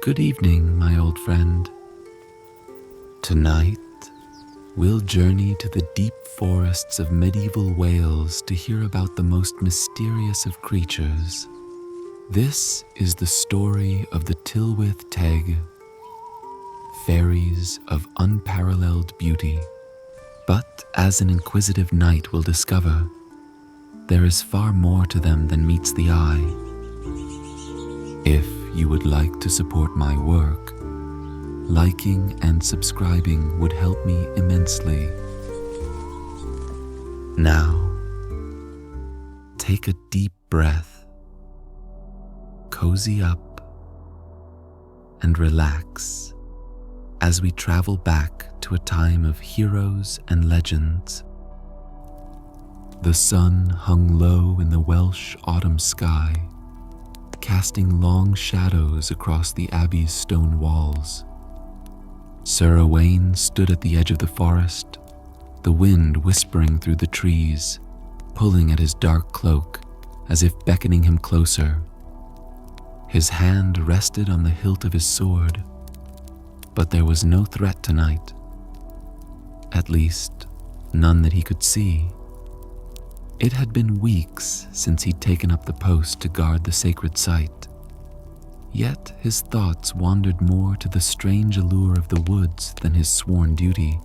Good evening, my old friend. Tonight, we'll journey to the deep forests of medieval Wales to hear about the most mysterious of creatures. This is the story of the Tylwyth Teg, fairies of unparalleled beauty. But as an inquisitive knight will discover, there is far more to them than meets the eye. If you would like to support my work, liking and subscribing would help me immensely. Now, take a deep breath, cozy up, and relax as we travel back to a time of heroes and legends. The sun hung low in the Welsh autumn sky, casting long shadows across the abbey's stone walls. Sir Owain stood at the edge of the forest, the wind whispering through the trees, pulling at his dark cloak as if beckoning him closer. His hand rested on the hilt of his sword, but there was no threat tonight. At least, none that he could see. It had been weeks since he'd taken up the post to guard the sacred site. Yet his thoughts wandered more to the strange allure of the woods than his sworn duty.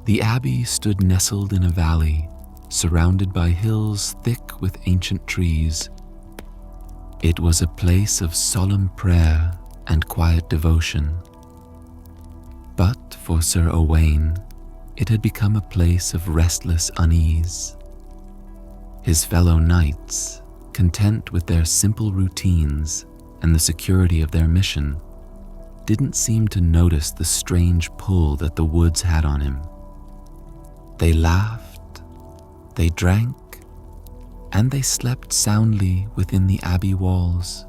The abbey stood nestled in a valley, surrounded by hills thick with ancient trees. It was a place of solemn prayer and quiet devotion. But for Sir Owain, it had become a place of restless unease. His fellow knights, content with their simple routines and the security of their mission, didn't seem to notice the strange pull that the woods had on him. They laughed, they drank, and they slept soundly within the abbey walls.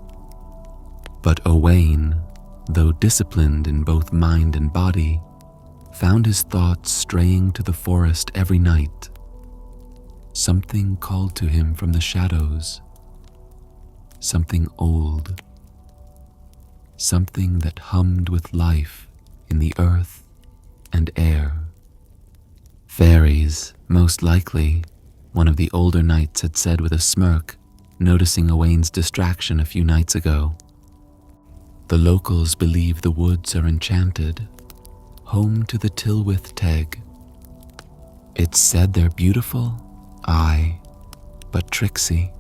But Owain, though disciplined in both mind and body, found his thoughts straying to the forest every night. Something called to him from the shadows, something old, something that hummed with life in the earth and air. Fairies, most likely, one of the older knights had said with a smirk, noticing Owain's distraction a few nights ago. The locals believe the woods are enchanted, home to the Tylwyth Teg. It's said they're beautiful, aye, but tricksy.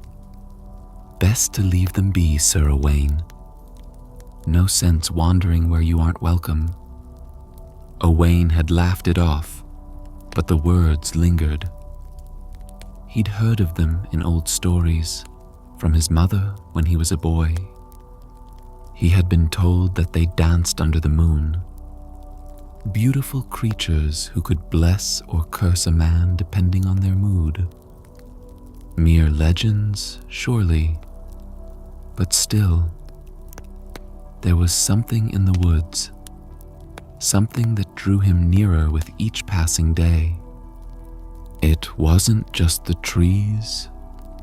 Best to leave them be, Sir Owain. No sense wandering where you aren't welcome. Owain had laughed it off, but the words lingered. He'd heard of them in old stories, from his mother when he was a boy. He had been told that they danced under the moon. Beautiful creatures who could bless or curse a man depending on their mood. Mere legends, surely, but still, there was something in the woods, something that drew him nearer with each passing day. It wasn't just the trees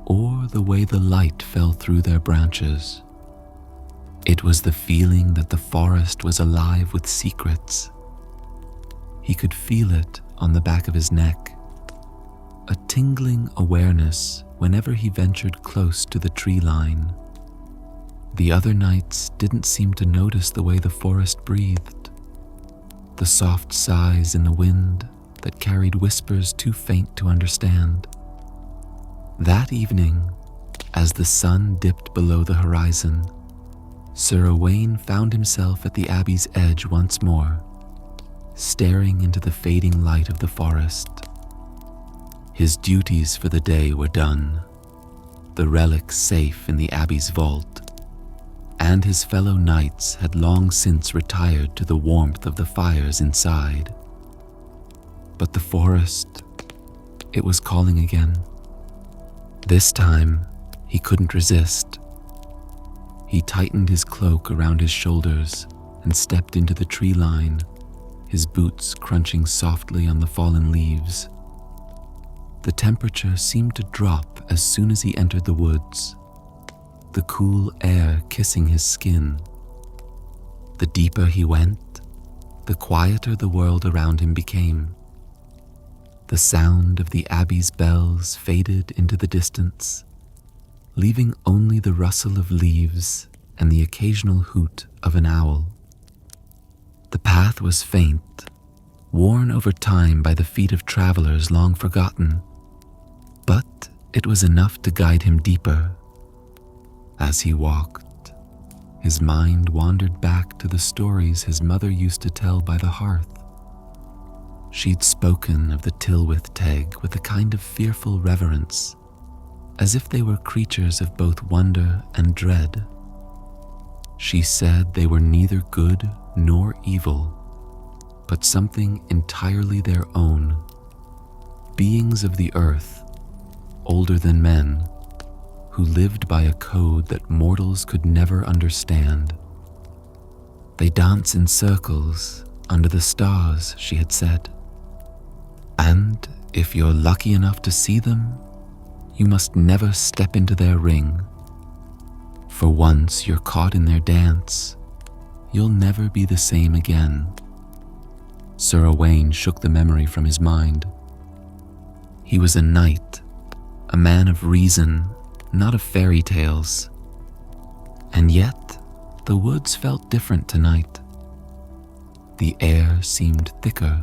or the way the light fell through their branches. It was the feeling that the forest was alive with secrets. He could feel it on the back of his neck, a tingling awareness whenever he ventured close to the tree line. The other knights didn't seem to notice the way the forest breathed, the soft sighs in the wind that carried whispers too faint to understand. That evening, as the sun dipped below the horizon, Sir Owain found himself at the abbey's edge once more, staring into the fading light of the forest. His duties for the day were done, the relics safe in the abbey's vault, and his fellow knights had long since retired to the warmth of the fires inside. But the forest, it was calling again. This time, he couldn't resist. He tightened his cloak around his shoulders and stepped into the tree line, his boots crunching softly on the fallen leaves. The temperature seemed to drop as soon as he entered the woods, the cool air kissing his skin, The deeper he went, the quieter the world around him became. The sound of the abbey's bells faded into the distance, leaving only the rustle of leaves and the occasional hoot of an owl. The path was faint, worn over time by the feet of travelers long forgotten, but it was enough to guide him deeper. As he walked, his mind wandered back to the stories his mother used to tell by the hearth. She'd spoken of the Tylwyth Teg with a kind of fearful reverence, as if they were creatures of both wonder and dread. She said they were neither good nor evil, but something entirely their own, beings of the earth, older than men, who lived by a code that mortals could never understand. They dance in circles under the stars, she had said, and if you're lucky enough to see them, you must never step into their ring, for once you're caught in their dance, you'll never be the same again. Sir Owain shook the memory from his mind. He was a knight, a man of reason, not of fairy tales. And yet, the woods felt different tonight. The air seemed thicker,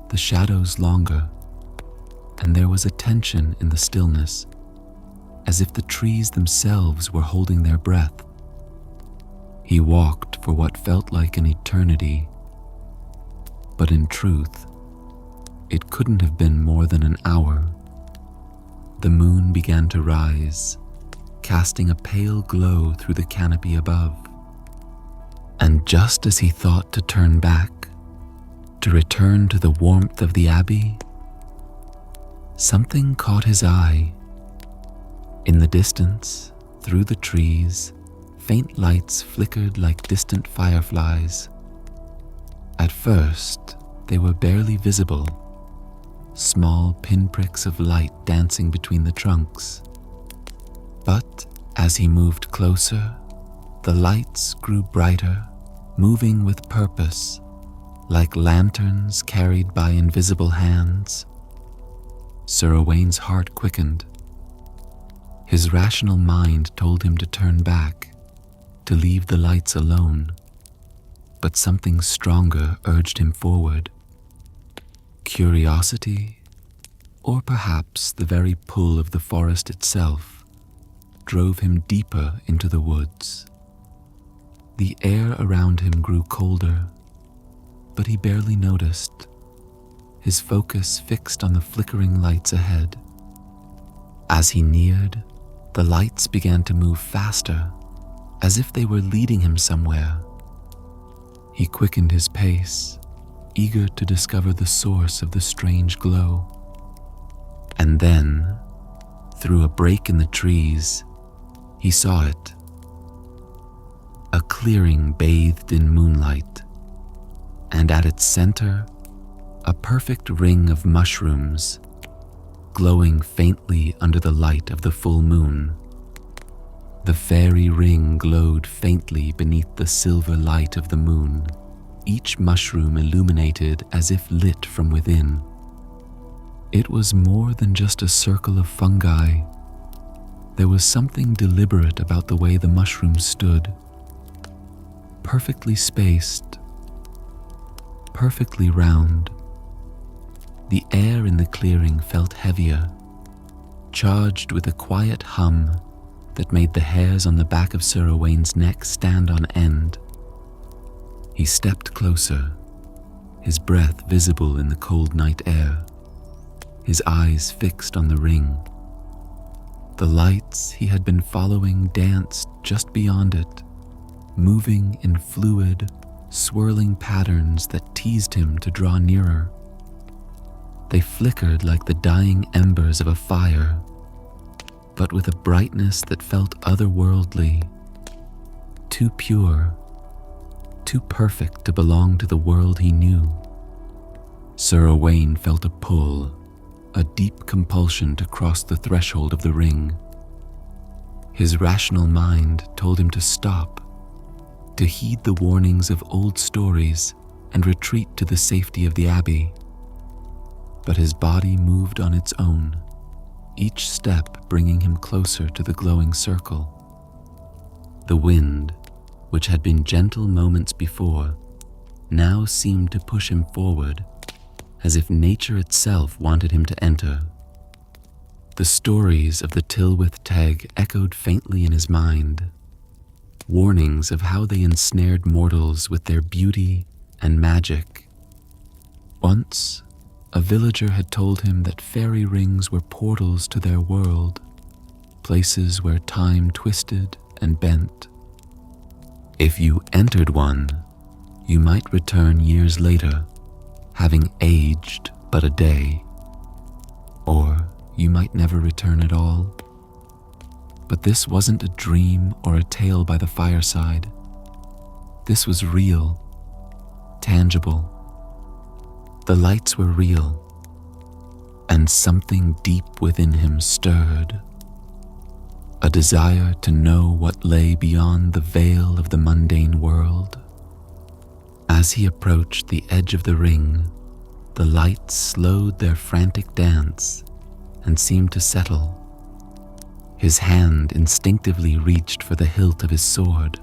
the shadows longer, and there was a tension in the stillness, as if the trees themselves were holding their breath. He walked for what felt like an eternity, but in truth, it couldn't have been more than an hour. The moon began to rise, casting a pale glow through the canopy above. And just as he thought to turn back, to return to the warmth of the abbey, something caught his eye. In the distance, through the trees, faint lights flickered like distant fireflies. At first, they were barely visible, small pinpricks of light dancing between the trunks. But as he moved closer, the lights grew brighter, moving with purpose, like lanterns carried by invisible hands. Sir Owain's heart quickened. His rational mind told him to turn back, to leave the lights alone, but something stronger urged him forward. Curiosity, or perhaps the very pull of the forest itself, drove him deeper into the woods. The air around him grew colder, but he barely noticed, his focus fixed on the flickering lights ahead. As he neared, the lights began to move faster, as if they were leading him somewhere. He quickened his pace, eager to discover the source of the strange glow. And then, through a break in the trees, he saw it. A clearing bathed in moonlight, and at its center, a perfect ring of mushrooms, glowing faintly under the light of the full moon. The fairy ring glowed faintly beneath the silver light of the moon, each mushroom illuminated as if lit from within. It was more than just a circle of fungi. There was something deliberate about the way the mushrooms stood, perfectly spaced, perfectly round. The air in the clearing felt heavier, charged with a quiet hum that made the hairs on the back of Sir Owain's neck stand on end. He stepped closer, his breath visible in the cold night air, his eyes fixed on the ring. The lights he had been following danced just beyond it, moving in fluid, swirling patterns that teased him to draw nearer. They flickered like the dying embers of a fire, but with a brightness that felt otherworldly, too pure, too perfect to belong to the world he knew. Sir Owain felt a pull, a deep compulsion to cross the threshold of the ring. His rational mind told him to stop, to heed the warnings of old stories and retreat to the safety of the abbey. But his body moved on its own, each step bringing him closer to the glowing circle. The wind, which had been gentle moments before, now seemed to push him forward, as if nature itself wanted him to enter. The stories of the Tylwyth Teg echoed faintly in his mind, warnings of how they ensnared mortals with their beauty and magic. Once, a villager had told him that fairy rings were portals to their world, places where time twisted and bent. If you entered one, you might return years later, having aged but a day. Or you might never return at all. But this wasn't a dream or a tale by the fireside. This was real, tangible. The lights were real, and something deep within him stirred. A desire to know what lay beyond the veil of the mundane world. As he approached the edge of the ring, the lights slowed their frantic dance and seemed to settle. His hand instinctively reached for the hilt of his sword,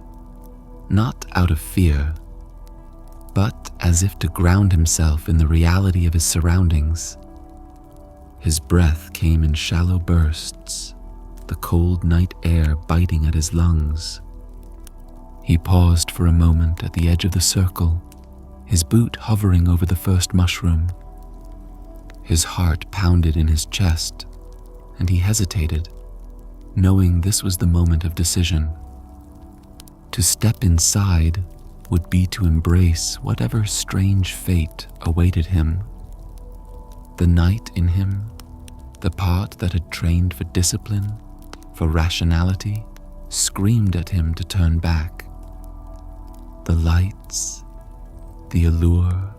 not out of fear, but as if to ground himself in the reality of his surroundings. His breath came in shallow bursts, the cold night air biting at his lungs. He paused for a moment at the edge of the circle, his boot hovering over the first mushroom. His heart pounded in his chest, and he hesitated, knowing this was the moment of decision. To step inside would be to embrace whatever strange fate awaited him. The knight in him, the part that had trained for discipline, for rationality, screamed at him to turn back. The lights, the allure,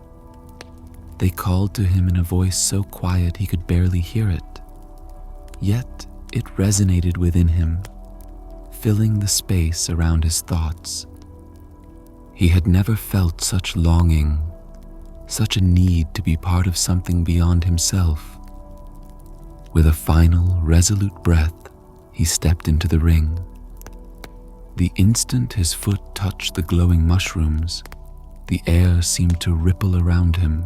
they called to him in a voice so quiet he could barely hear it. Yet it resonated within him, filling the space around his thoughts. He had never felt such longing, such a need to be part of something beyond himself. With a final, resolute breath, he stepped into the ring. The instant his foot touched the glowing mushrooms, the air seemed to ripple around him.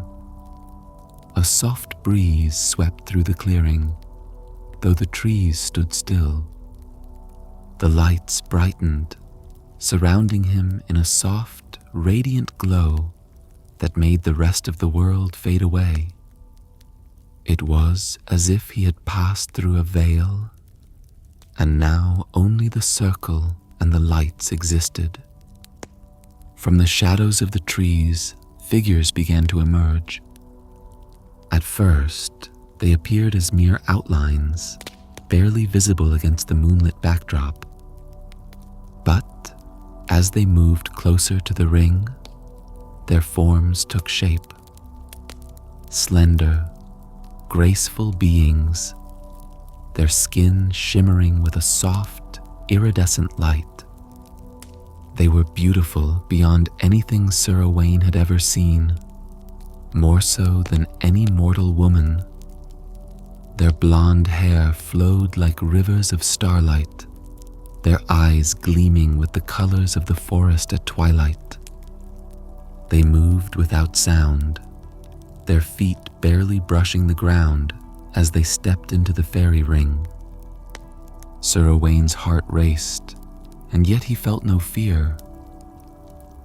A soft breeze swept through the clearing, though the trees stood still. The lights brightened, surrounding him in a soft, radiant glow that made the rest of the world fade away. It was as if he had passed through a veil, and now only the circle and the lights existed. From the shadows of the trees, figures began to emerge. At first, they appeared as mere outlines, barely visible against the moonlit backdrop. But as they moved closer to the ring, their forms took shape. Slender, graceful beings, their skin shimmering with a soft, iridescent light. They were beautiful beyond anything Sir Owain had ever seen, more so than any mortal woman. Their blonde hair flowed like rivers of starlight, their eyes gleaming with the colors of the forest at twilight. They moved without sound, their feet barely brushing the ground as they stepped into the fairy ring. Sir Owain's heart raced, and yet he felt no fear.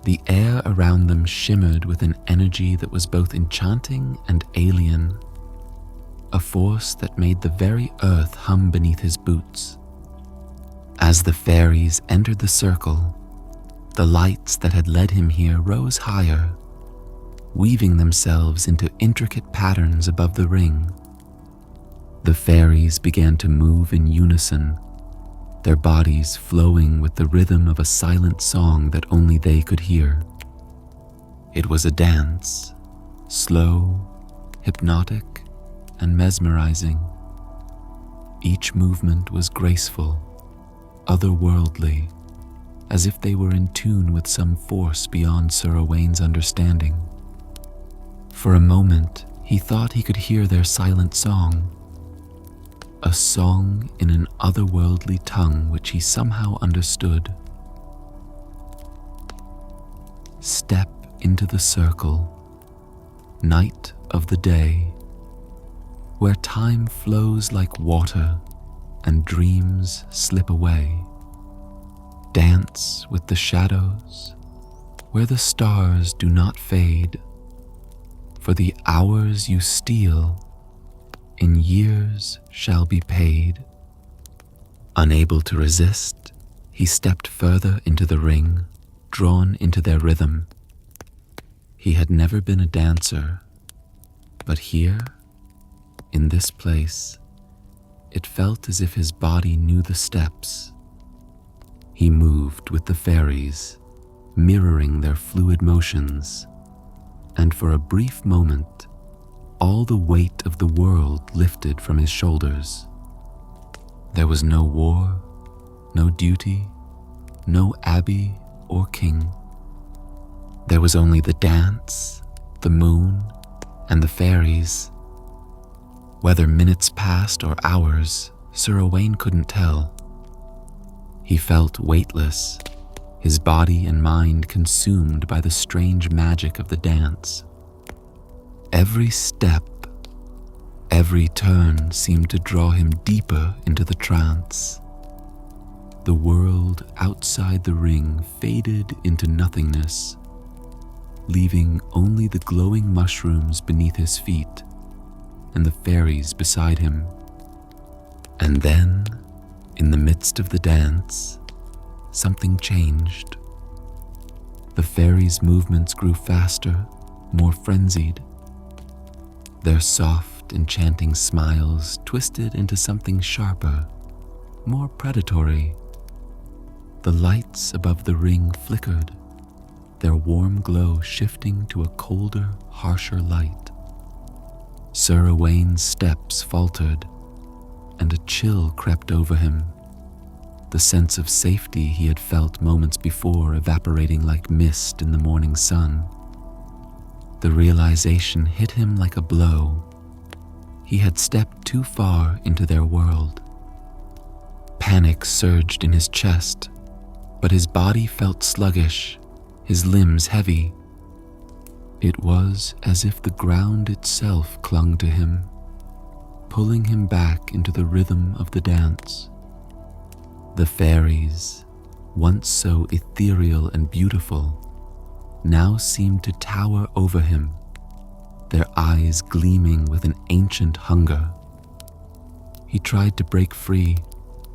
The air around them shimmered with an energy that was both enchanting and alien, a force that made the very earth hum beneath his boots. As the fairies entered the circle, the lights that had led him here rose higher, weaving themselves into intricate patterns above the ring. The fairies began to move in unison, their bodies flowing with the rhythm of a silent song that only they could hear. It was a dance, slow, hypnotic, and mesmerizing. Each movement was graceful, otherworldly, as if they were in tune with some force beyond Sir Owain's understanding. For a moment, he thought he could hear their silent song, a song in an otherworldly tongue which he somehow understood. Step into the circle, night of the day, where time flows like water and dreams slip away. Dance with the shadows, where the stars do not fade, for the hours you steal in years shall be paid. Unable to resist, he stepped further into the ring, drawn into their rhythm. He had never been a dancer, but here, in this place, it felt as if his body knew the steps. He moved with the fairies, mirroring their fluid motions, and for a brief moment, all the weight of the world lifted from his shoulders. There was no war, no duty, no abbey or king. There was only the dance, the moon, and the fairies. Whether minutes passed or hours, Sir Owain couldn't tell. He felt weightless, his body and mind consumed by the strange magic of the dance. Every step, every turn seemed to draw him deeper into the trance. The world outside the ring faded into nothingness, leaving only the glowing mushrooms beneath his feet and the fairies beside him. And then, in the midst of the dance, something changed. The fairies' movements grew faster, more frenzied. Their soft, enchanting smiles twisted into something sharper, more predatory. The lights above the ring flickered, their warm glow shifting to a colder, harsher light. Sir Owain's steps faltered, and a chill crept over him, the sense of safety he had felt moments before evaporating like mist in the morning sun. The realization hit him like a blow. He had stepped too far into their world. Panic surged in his chest, but his body felt sluggish, his limbs heavy. It was as if the ground itself clung to him, pulling him back into the rhythm of the dance. The fairies, once so ethereal and beautiful, now seemed to tower over him, their eyes gleaming with an ancient hunger. He tried to break free,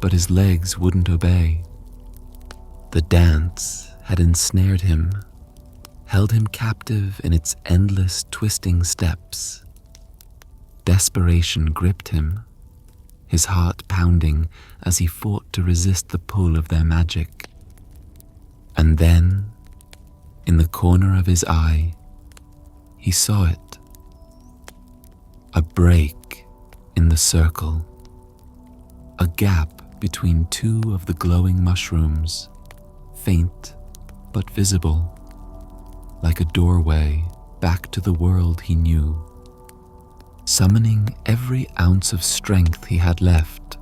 but his legs wouldn't obey. The dance had ensnared him, held him captive in its endless twisting steps. Desperation gripped him, his heart pounding as he fought to resist the pull of their magic. And then, in the corner of his eye, he saw it. A break in the circle, a gap between two of the glowing mushrooms, faint but visible, like a doorway back to the world he knew. Summoning every ounce of strength he had left,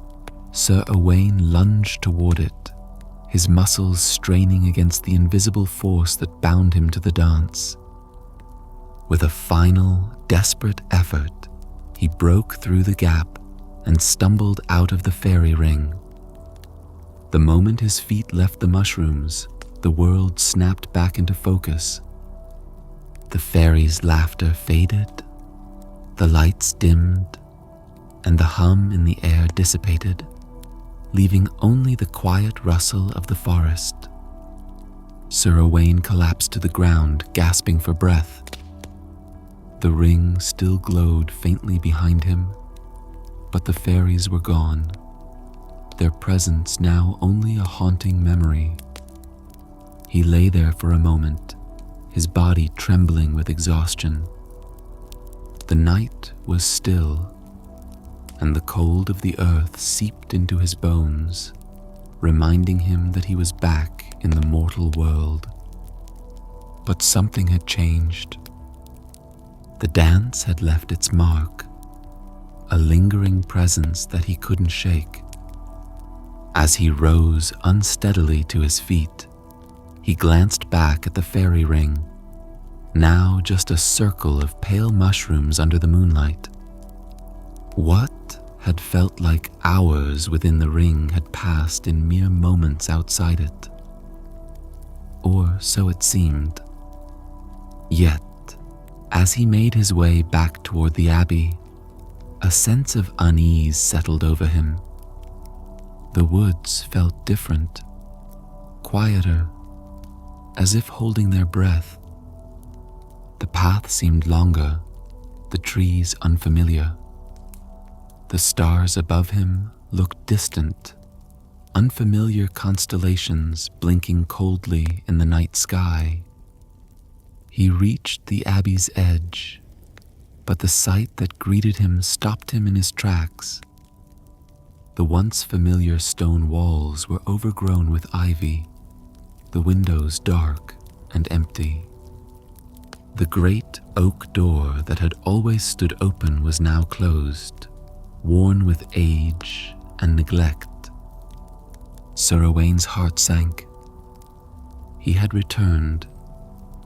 Sir Owain lunged toward it, his muscles straining against the invisible force that bound him to the dance. With a final, desperate effort, he broke through the gap and stumbled out of the fairy ring. The moment his feet left the mushrooms, the world snapped back into focus. The fairies' laughter faded, the lights dimmed, and the hum in the air dissipated, leaving only the quiet rustle of the forest. Sir Owain collapsed to the ground, gasping for breath. The ring still glowed faintly behind him, but the fairies were gone, their presence now only a haunting memory. He lay there for a moment, his body trembling with exhaustion. The night was still, and the cold of the earth seeped into his bones, reminding him that he was back in the mortal world. But something had changed. The dance had left its mark, a lingering presence that he couldn't shake. As he rose unsteadily to his feet, he glanced back at the fairy ring, now just a circle of pale mushrooms under the moonlight. What had felt like hours within the ring had passed in mere moments outside it. Or so it seemed. Yet, as he made his way back toward the abbey, a sense of unease settled over him. The woods felt different, quieter, as if holding their breath. The path seemed longer, the trees unfamiliar. The stars above him looked distant, unfamiliar constellations blinking coldly in the night sky. He reached the abbey's edge, but the sight that greeted him stopped him in his tracks. The once familiar stone walls were overgrown with ivy, the windows dark and empty. The great oak door that had always stood open was now closed, worn with age and neglect. Sir Owain's heart sank. He had returned,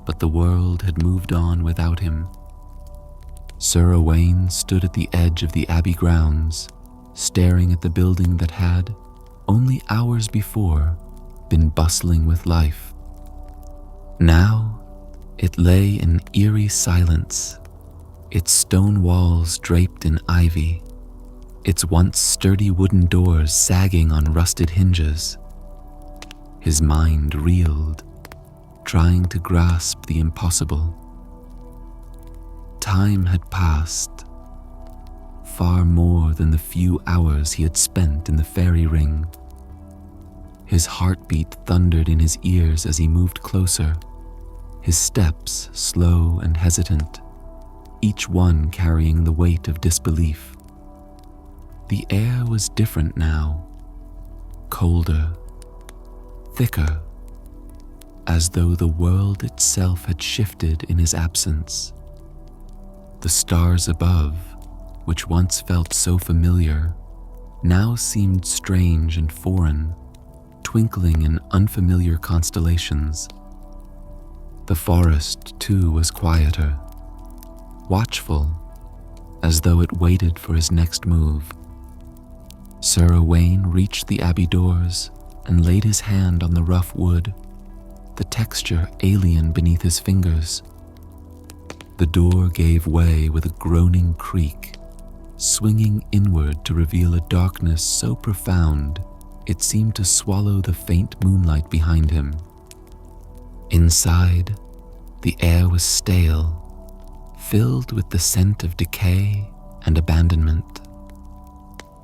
but the world had moved on without him. Sir Owain stood at the edge of the abbey grounds, staring at the building that had, only hours before, been bustling with life. Now, it lay in eerie silence, its stone walls draped in ivy, its once sturdy wooden doors sagging on rusted hinges. His mind reeled, trying to grasp the impossible. Time had passed, far more than the few hours he had spent in the fairy ring. His heartbeat thundered in his ears as he moved closer, his steps slow and hesitant, each one carrying the weight of disbelief. The air was different now, colder, thicker, as though the world itself had shifted in his absence. The stars above, which once felt so familiar, now seemed strange and foreign, twinkling in unfamiliar constellations. The forest, too, was quieter, watchful, as though it waited for his next move. Sir Owain reached the abbey doors and laid his hand on the rough wood, the texture alien beneath his fingers. The door gave way with a groaning creak, swinging inward to reveal a darkness so profound it seemed to swallow the faint moonlight behind him. Inside, the air was stale, filled with the scent of decay and abandonment.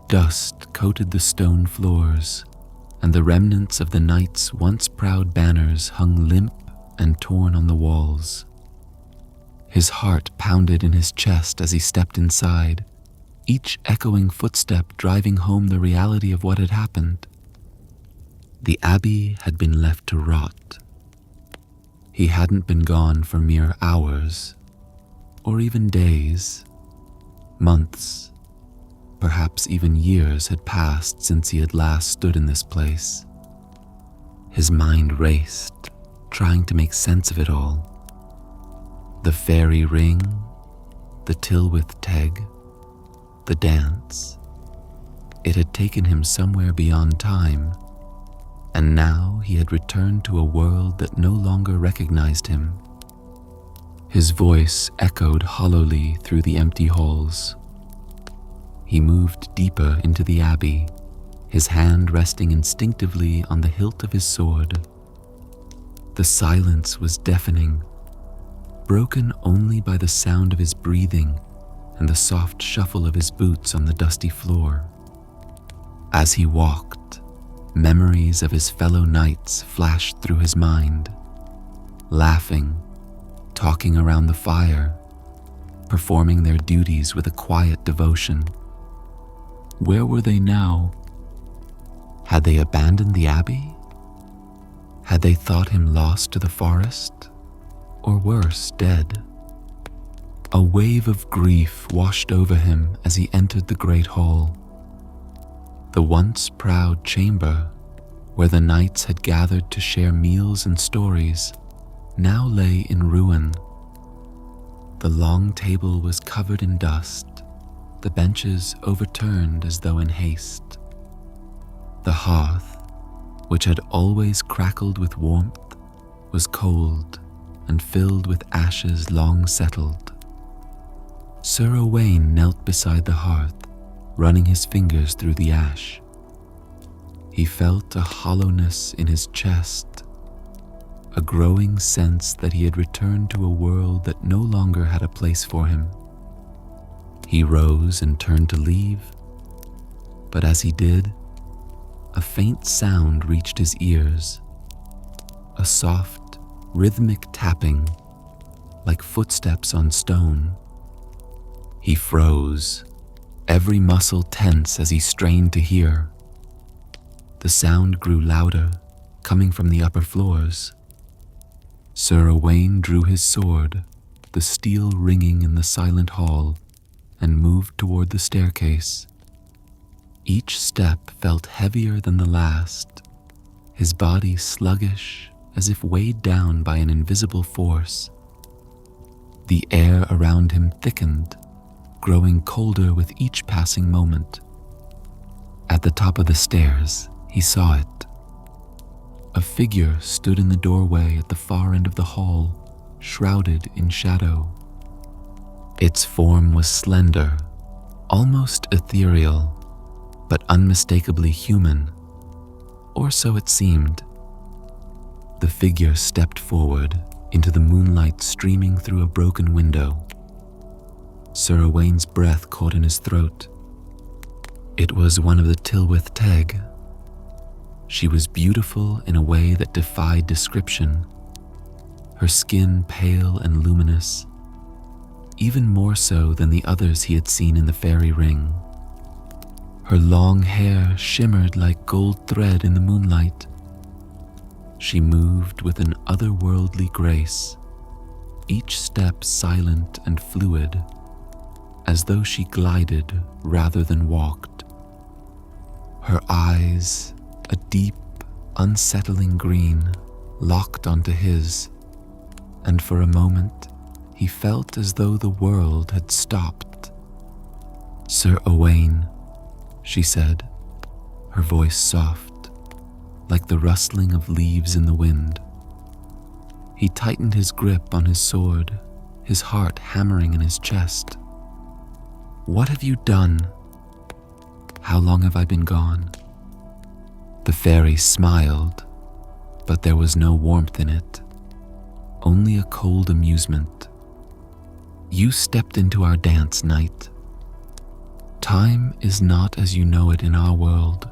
Dust coated the stone floors, and the remnants of the knight's once proud banners hung limp and torn on the walls. His heart pounded in his chest as he stepped inside, each echoing footstep driving home the reality of what had happened. The abbey had been left to rot. He hadn't been gone for mere hours, or even days. Months, perhaps even years had passed since he had last stood in this place. His mind raced, trying to make sense of it all. The fairy ring, the Tylwyth Teg, the dance. It had taken him somewhere beyond time, and now he had returned to a world that no longer recognized him. His voice echoed hollowly through the empty halls. He moved deeper into the abbey, his hand resting instinctively on the hilt of his sword. The silence was deafening, broken only by the sound of his breathing and the soft shuffle of his boots on the dusty floor. As he walked, memories of his fellow knights flashed through his mind, laughing, talking around the fire, performing their duties with a quiet devotion. Where were they now? Had they abandoned the abbey? Had they thought him lost to the forest? Or worse, dead? A wave of grief washed over him as he entered the great hall. The once proud chamber, where the knights had gathered to share meals and stories, now lay in ruin. The long table was covered in dust, the benches overturned as though in haste. The hearth, which had always crackled with warmth, was cold and filled with ashes long settled. Sir Owain knelt beside the hearth, running his fingers through the ash. He felt a hollowness in his chest, a growing sense that he had returned to a world that no longer had a place for him. He rose and turned to leave, but as he did, a faint sound reached his ears, a soft, rhythmic tapping, like footsteps on stone. He froze, every muscle tense as he strained to hear. The sound grew louder, coming from the upper floors. Sir Owain drew his sword, the steel ringing in the silent hall, and moved toward the staircase. Each step felt heavier than the last, his body sluggish as if weighed down by an invisible force. The air around him thickened, growing colder with each passing moment. At the top of the stairs, he saw it. A figure stood in the doorway at the far end of the hall, shrouded in shadow. Its form was slender, almost ethereal, but unmistakably human, or so it seemed. The figure stepped forward into the moonlight streaming through a broken window. Sir Owain's breath caught in his throat. It was one of the Tylwyth Teg. She was beautiful in a way that defied description, her skin pale and luminous, even more so than the others he had seen in the fairy ring. Her long hair shimmered like gold thread in the moonlight. She moved with an otherworldly grace, each step silent and fluid, as though she glided rather than walked. Her eyes, a deep, unsettling green, locked onto his, and for a moment he felt as though the world had stopped. "Sir Owain," she said, her voice soft, like the rustling of leaves in the wind. He tightened his grip on his sword, his heart hammering in his chest. "What have you done? How long have I been gone?" The fairy smiled, but there was no warmth in it, only a cold amusement. "You stepped into our dance, knight. Time is not as you know it in our world."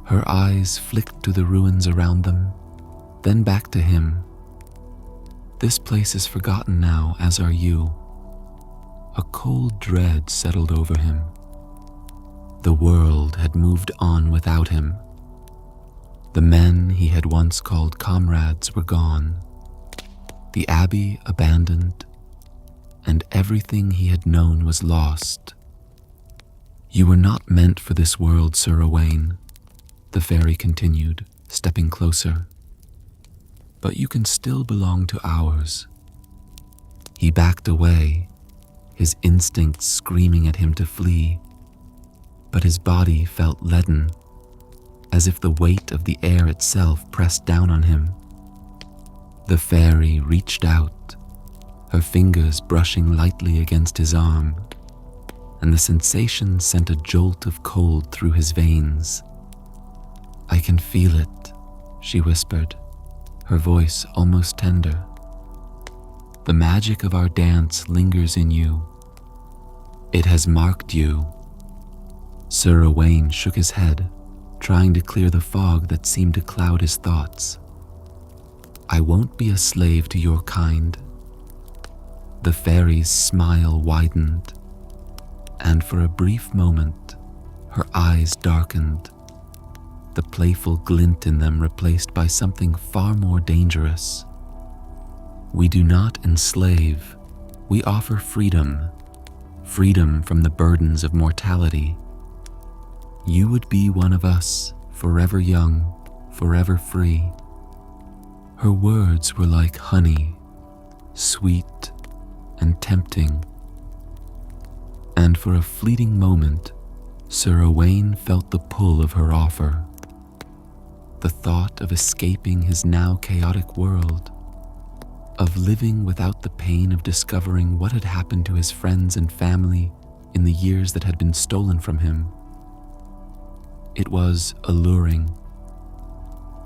Her eyes flicked to the ruins around them, then back to him. "This place is forgotten now, as are you." A cold dread settled over him. The world had moved on without him. The men he had once called comrades were gone, the abbey abandoned, and everything he had known was lost. "You were not meant for this world, Sir Owain," the fairy continued, stepping closer. "But you can still belong to ours." He backed away, his instincts screaming at him to flee, but his body felt leaden, as if the weight of the air itself pressed down on him. The fairy reached out, her fingers brushing lightly against his arm, and the sensation sent a jolt of cold through his veins. "I can feel it," she whispered, her voice almost tender. "The magic of our dance lingers in you. It has marked you." Sir Owain shook his head, trying to clear the fog that seemed to cloud his thoughts. "I won't be a slave to your kind." The fairy's smile widened, and for a brief moment, her eyes darkened. the playful glint in them replaced by something far more dangerous. We do not enslave, we offer freedom, freedom from the burdens of mortality. You would be one of us, forever young, forever free. Her words were like honey, sweet and tempting. And for a fleeting moment, Sir Owain felt the pull of her offer. The thought of escaping his now chaotic world, of living without the pain of discovering what had happened to his friends and family in the years that had been stolen from him. It was alluring,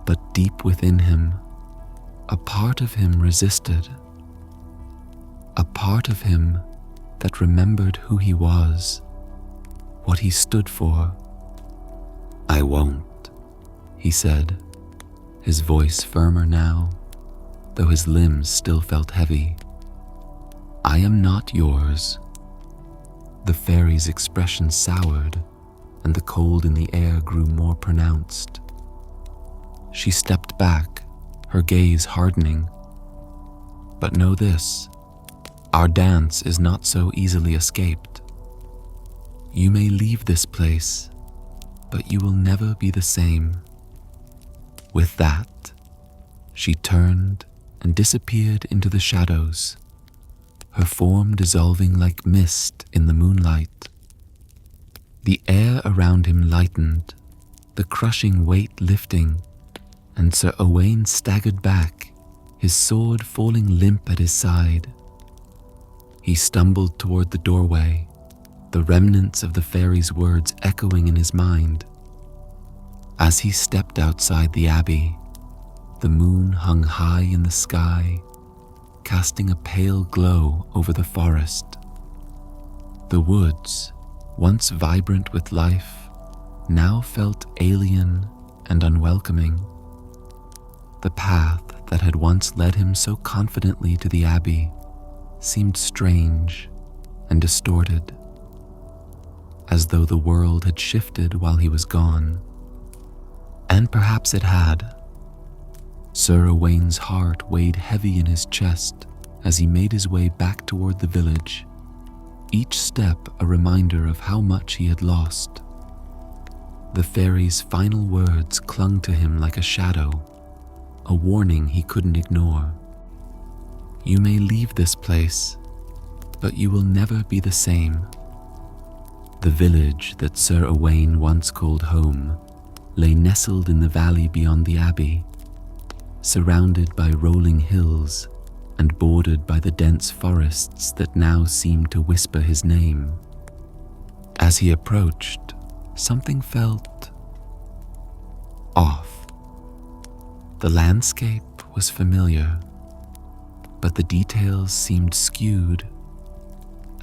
but deep within him, a part of him resisted. A part of him that remembered who he was, what he stood for. "I won't," he said, his voice firmer now, though his limbs still felt heavy. "I am not yours." The fairy's expression soured, and the cold in the air grew more pronounced. She stepped back, her gaze hardening. "But know this, our dance is not so easily escaped. You may leave this place, but you will never be the same." With that, she turned and disappeared into the shadows, her form dissolving like mist in the moonlight. The air around him lightened, the crushing weight lifting, and Sir Owain staggered back, his sword falling limp at his side. He stumbled toward the doorway, the remnants of the fairy's words echoing in his mind. As he stepped outside the abbey, the moon hung high in the sky, casting a pale glow over the forest. The woods, once vibrant with life, now felt alien and unwelcoming. The path that had once led him so confidently to the abbey seemed strange and distorted, as though the world had shifted while he was gone. And perhaps it had. Sir Owain's heart weighed heavy in his chest as he made his way back toward the village, each step a reminder of how much he had lost. The fairy's final words clung to him like a shadow, a warning he couldn't ignore. "You may leave this place, but you will never be the same." The village that Sir Owain once called home lay nestled in the valley beyond the abbey, surrounded by rolling hills and bordered by the dense forests that now seemed to whisper his name. As he approached, something felt off. The landscape was familiar, but the details seemed skewed,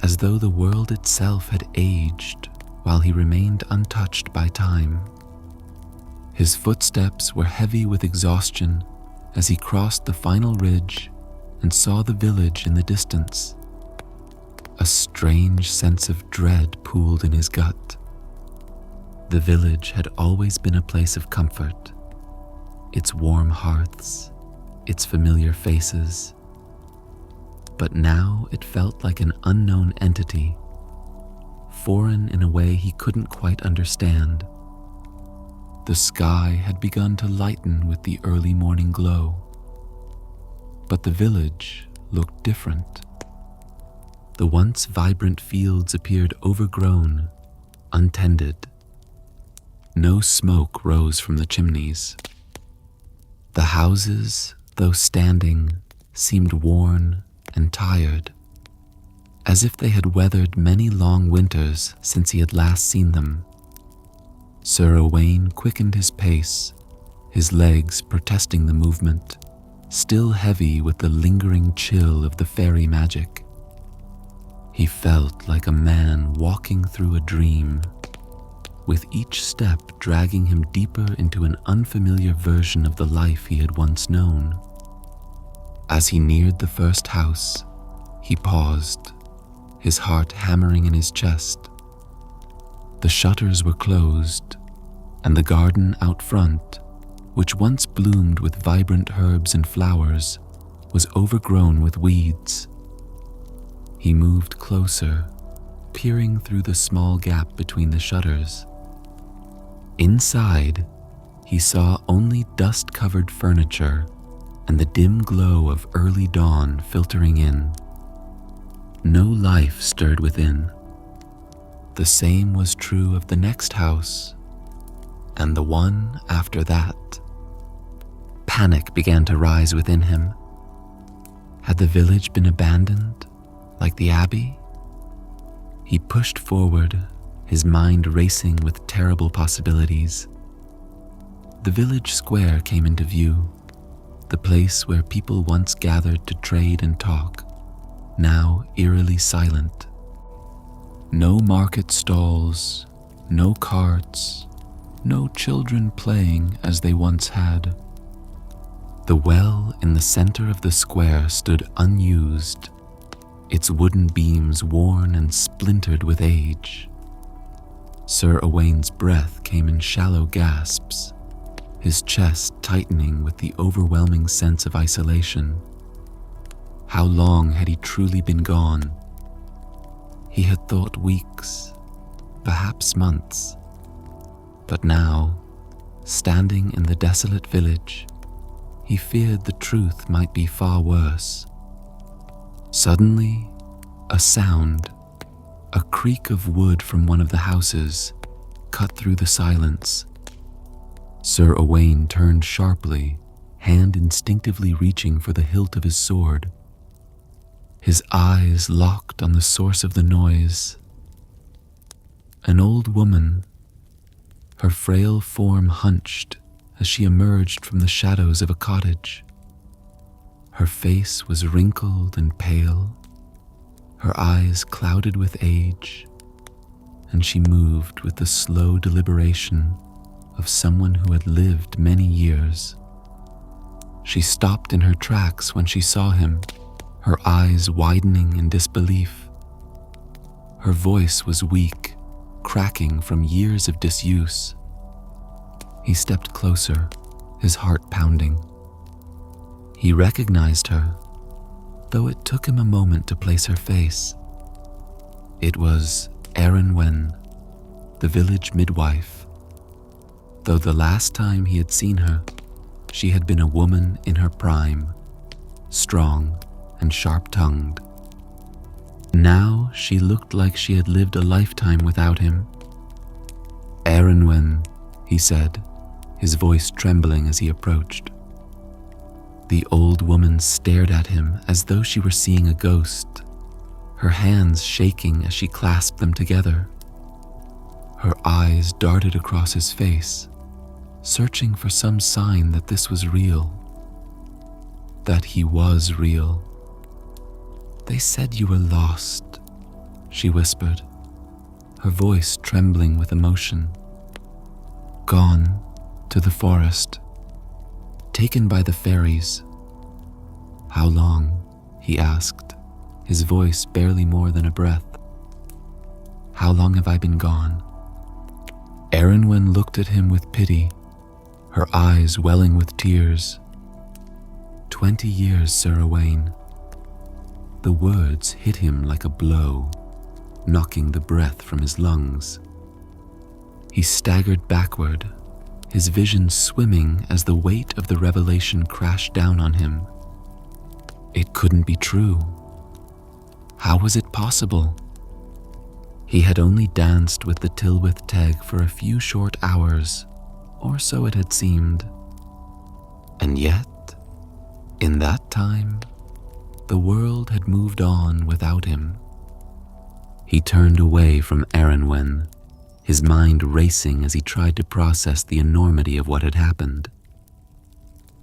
as though the world itself had aged while he remained untouched by time. His footsteps were heavy with exhaustion as he crossed the final ridge and saw the village in the distance. A strange sense of dread pooled in his gut. The village had always been a place of comfort, its warm hearths, its familiar faces. But now it felt like an unknown entity, foreign in a way he couldn't quite understand. The sky had begun to lighten with the early morning glow, but the village looked different. The once vibrant fields appeared overgrown, untended. No smoke rose from the chimneys. The houses, though standing, seemed worn and tired, as if they had weathered many long winters since he had last seen them. Sir Owain quickened his pace, his legs protesting the movement, still heavy with the lingering chill of the fairy magic. He felt like a man walking through a dream, with each step dragging him deeper into an unfamiliar version of the life he had once known. As he neared the first house, he paused, his heart hammering in his chest. The shutters were closed, and the garden out front, which once bloomed with vibrant herbs and flowers, was overgrown with weeds. He moved closer, peering through the small gap between the shutters. Inside, he saw only dust-covered furniture and the dim glow of early dawn filtering in. No life stirred within. The same was true of the next house, and the one after that. Panic began to rise within him. Had the village been abandoned, like the abbey? He pushed forward, his mind racing with terrible possibilities. The village square came into view, the place where people once gathered to trade and talk, now eerily silent. No market stalls, no carts, no children playing as they once had. The well in the center of the square stood unused, its wooden beams worn and splintered with age. Sir Owain's breath came in shallow gasps, his chest tightening with the overwhelming sense of isolation. How long had he truly been gone? He had thought weeks, perhaps months. But now, standing in the desolate village, he feared the truth might be far worse. Suddenly, a sound, a creak of wood from one of the houses, cut through the silence. Sir Owain turned sharply, hand instinctively reaching for the hilt of his sword. His eyes locked on the source of the noise. An old woman, her frail form hunched as she emerged from the shadows of a cottage. Her face was wrinkled and pale, her eyes clouded with age, and she moved with the slow deliberation of someone who had lived many years. She stopped in her tracks when she saw him, her eyes widening in disbelief. Her voice was weak, cracking from years of disuse. He stepped closer, his heart pounding. He recognized her, though it took him a moment to place her face. It was Wen, the village midwife. Though the last time he had seen her, she had been a woman in her prime, strong and sharp-tongued. Now she looked like she had lived a lifetime without him. Wen, he said, his voice trembling as he approached. The old woman stared at him as though she were seeing a ghost, her hands shaking as she clasped them together. Her eyes darted across his face, searching for some sign that this was real, that he was real. "They said you were lost," she whispered, her voice trembling with emotion. "Gone to the forest, taken by the fairies." "How long?" he asked, his voice barely more than a breath. "How long have I been gone?" Wen looked at him with pity, her eyes welling with tears. 20 years, Sir Owain." The words hit him like a blow, knocking the breath from his lungs. He staggered backward, his vision swimming as the weight of the revelation crashed down on him. It couldn't be true. How was it possible? He had only danced with the Tylwyth Teg for a few short hours, or so it had seemed. And yet, in that time, the world had moved on without him. He turned away from Wen, his mind racing as he tried to process the enormity of what had happened.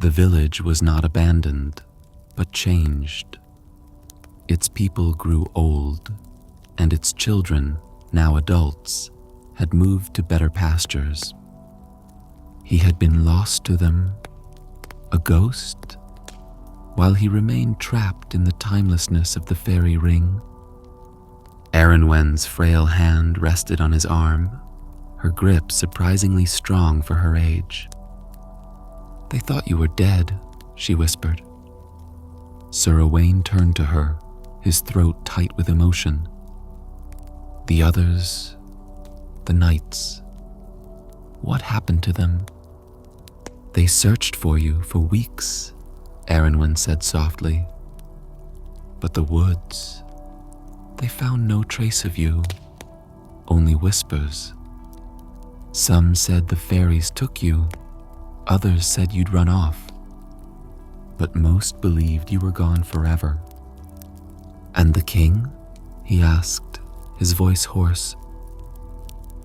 The village was not abandoned, but changed. Its people grew old, and its children, now adults, had moved to better pastures. He had been lost to them, a ghost, while he remained trapped in the timelessness of the fairy ring. Wen's frail hand rested on his arm, her grip surprisingly strong for her age. "They thought you were dead," she whispered. Sir Owain turned to her, his throat tight with emotion. "The others, the knights, what happened to them?" "They searched for you for weeks," Arwen said softly. "But the woods, they found no trace of you, only whispers. Some said the fairies took you, others said you'd run off, but most believed you were gone forever." "And the king?" he asked, his voice hoarse.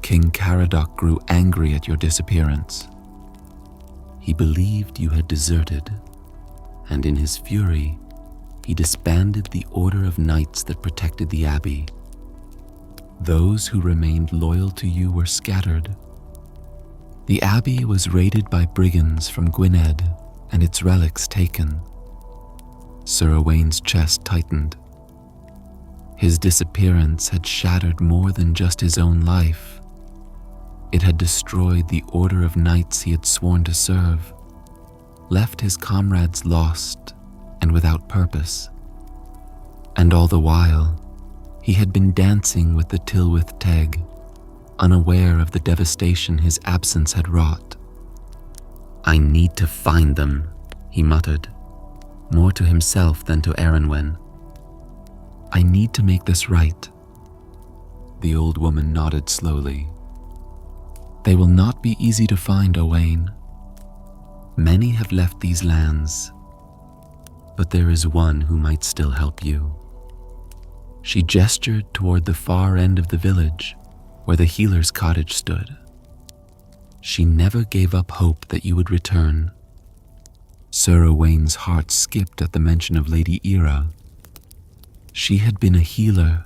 "King Caradoc grew angry at your disappearance. He believed you had deserted, and in his fury, he disbanded the order of knights that protected the abbey. Those who remained loyal to you were scattered. The abbey was raided by brigands from Gwynedd and its relics taken." Sir Owain's chest tightened. His disappearance had shattered more than just his own life. It had destroyed the order of knights he had sworn to serve, left his comrades lost and without purpose. And all the while, he had been dancing with the Tylwyth Teg, unaware of the devastation his absence had wrought. "I need to find them," he muttered, more to himself than to Arwen. "I need to make this right." The old woman nodded slowly. "They will not be easy to find, Owain. Many have left these lands, but there is one who might still help you." She gestured toward the far end of the village, where the healer's cottage stood. "She never gave up hope that you would return." Sir Owain's heart skipped at the mention of Lady Ira. She had been a healer,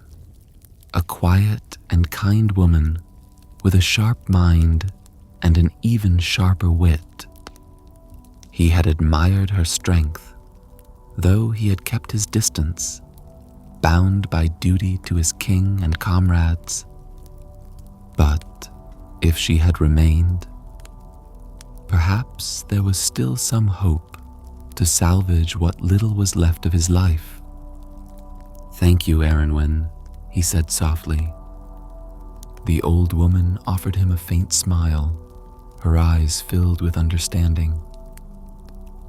a quiet and kind woman with a sharp mind and an even sharper wit. He had admired her strength, though he had kept his distance, bound by duty to his king and comrades. But if she had remained, perhaps there was still some hope to salvage what little was left of his life. "Thank you, Arwen," he said softly. The old woman offered him a faint smile, her eyes filled with understanding.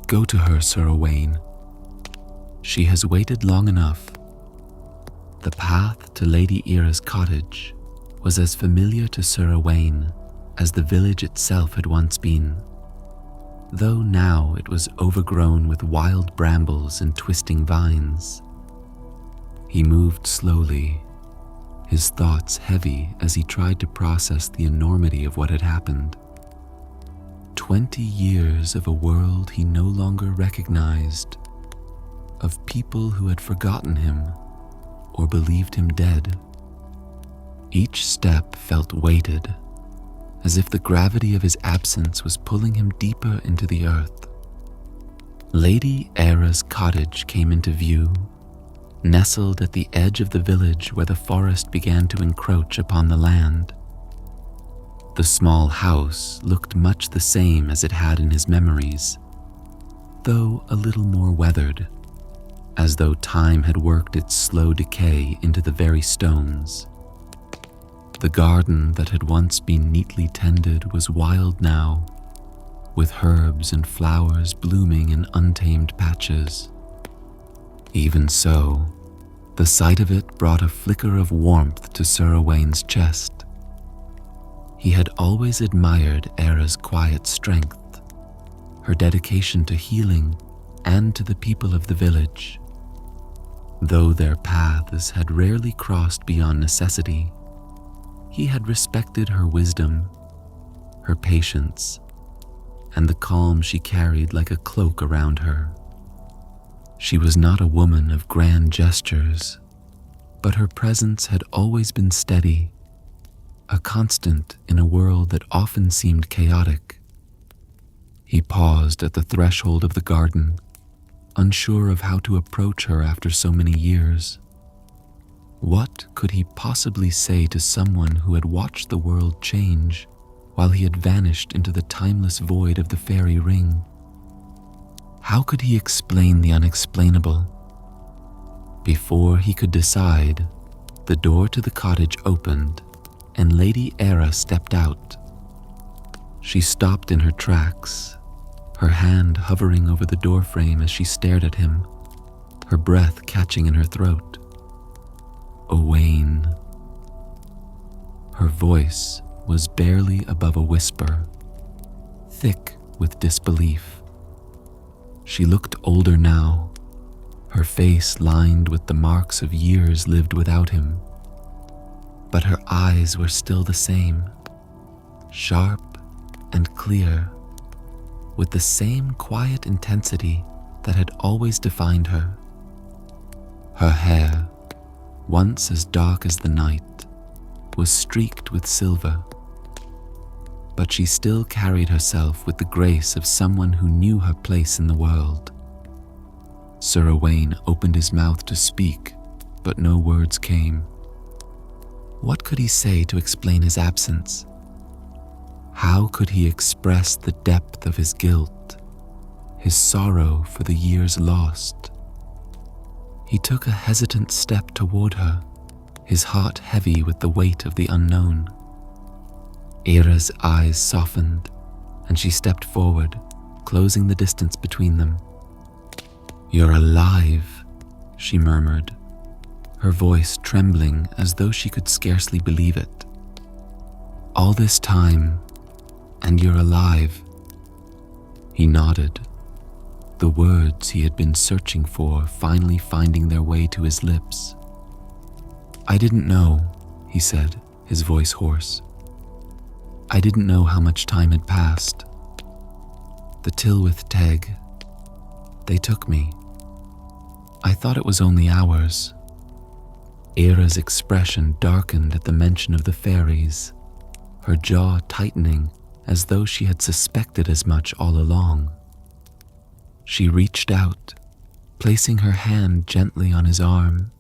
"Go to her, Sir Owain. She has waited long enough." The path to Lady Ira's cottage was as familiar to Sir Owain as the village itself had once been, though now it was overgrown with wild brambles and twisting vines. He moved slowly, his thoughts heavy as he tried to process the enormity of what had happened. 20 years of a world he no longer recognized, of people who had forgotten him or believed him dead. Each step felt weighted, as if the gravity of his absence was pulling him deeper into the earth. Lady Ira's cottage came into view, nestled at the edge of the village where the forest began to encroach upon the land. The small house looked much the same as it had in his memories, though a little more weathered, as though time had worked its slow decay into the very stones. The garden that had once been neatly tended was wild now, with herbs and flowers blooming in untamed patches. Even so, the sight of it brought a flicker of warmth to Sir Owain's chest. He had always admired Era's quiet strength, her dedication to healing and to the people of the village. Though their paths had rarely crossed beyond necessity, he had respected her wisdom, her patience, and the calm she carried like a cloak around her. She was not a woman of grand gestures, but her presence had always been steady, a constant in a world that often seemed chaotic. He paused at the threshold of the garden, unsure of how to approach her after so many years. What could he possibly say to someone who had watched the world change while he had vanished into the timeless void of the fairy ring. How could he explain the unexplainable? Before he could decide, the door to the cottage opened and Lady Era stepped out. She stopped in her tracks, her hand hovering over the doorframe as she stared at him, her breath catching in her throat. Owain. Her voice was barely above a whisper, thick with disbelief. She looked older now, her face lined with the marks of years lived without him. But her eyes were still the same, sharp and clear, with the same quiet intensity that had always defined her. Her hair, once as dark as the night, was streaked with silver, but she still carried herself with the grace of someone who knew her place in the world. Sir Owain opened his mouth to speak, but no words came. What could he say to explain his absence? How could he express the depth of his guilt, his sorrow for the years lost? He took a hesitant step toward her, his heart heavy with the weight of the unknown. Era's eyes softened, and she stepped forward, closing the distance between them. "You're alive," she murmured, her voice trembling as though she could scarcely believe it. "All this time, and you're alive." He nodded, the words he had been searching for finally finding their way to his lips. "I didn't know," he said, his voice hoarse. "I didn't know how much time had passed. The Tylwyth Teg, they took me. I thought it was only hours." Era's expression darkened at the mention of the fairies, her jaw tightening as though she had suspected as much all along. She reached out, placing her hand gently on his arm.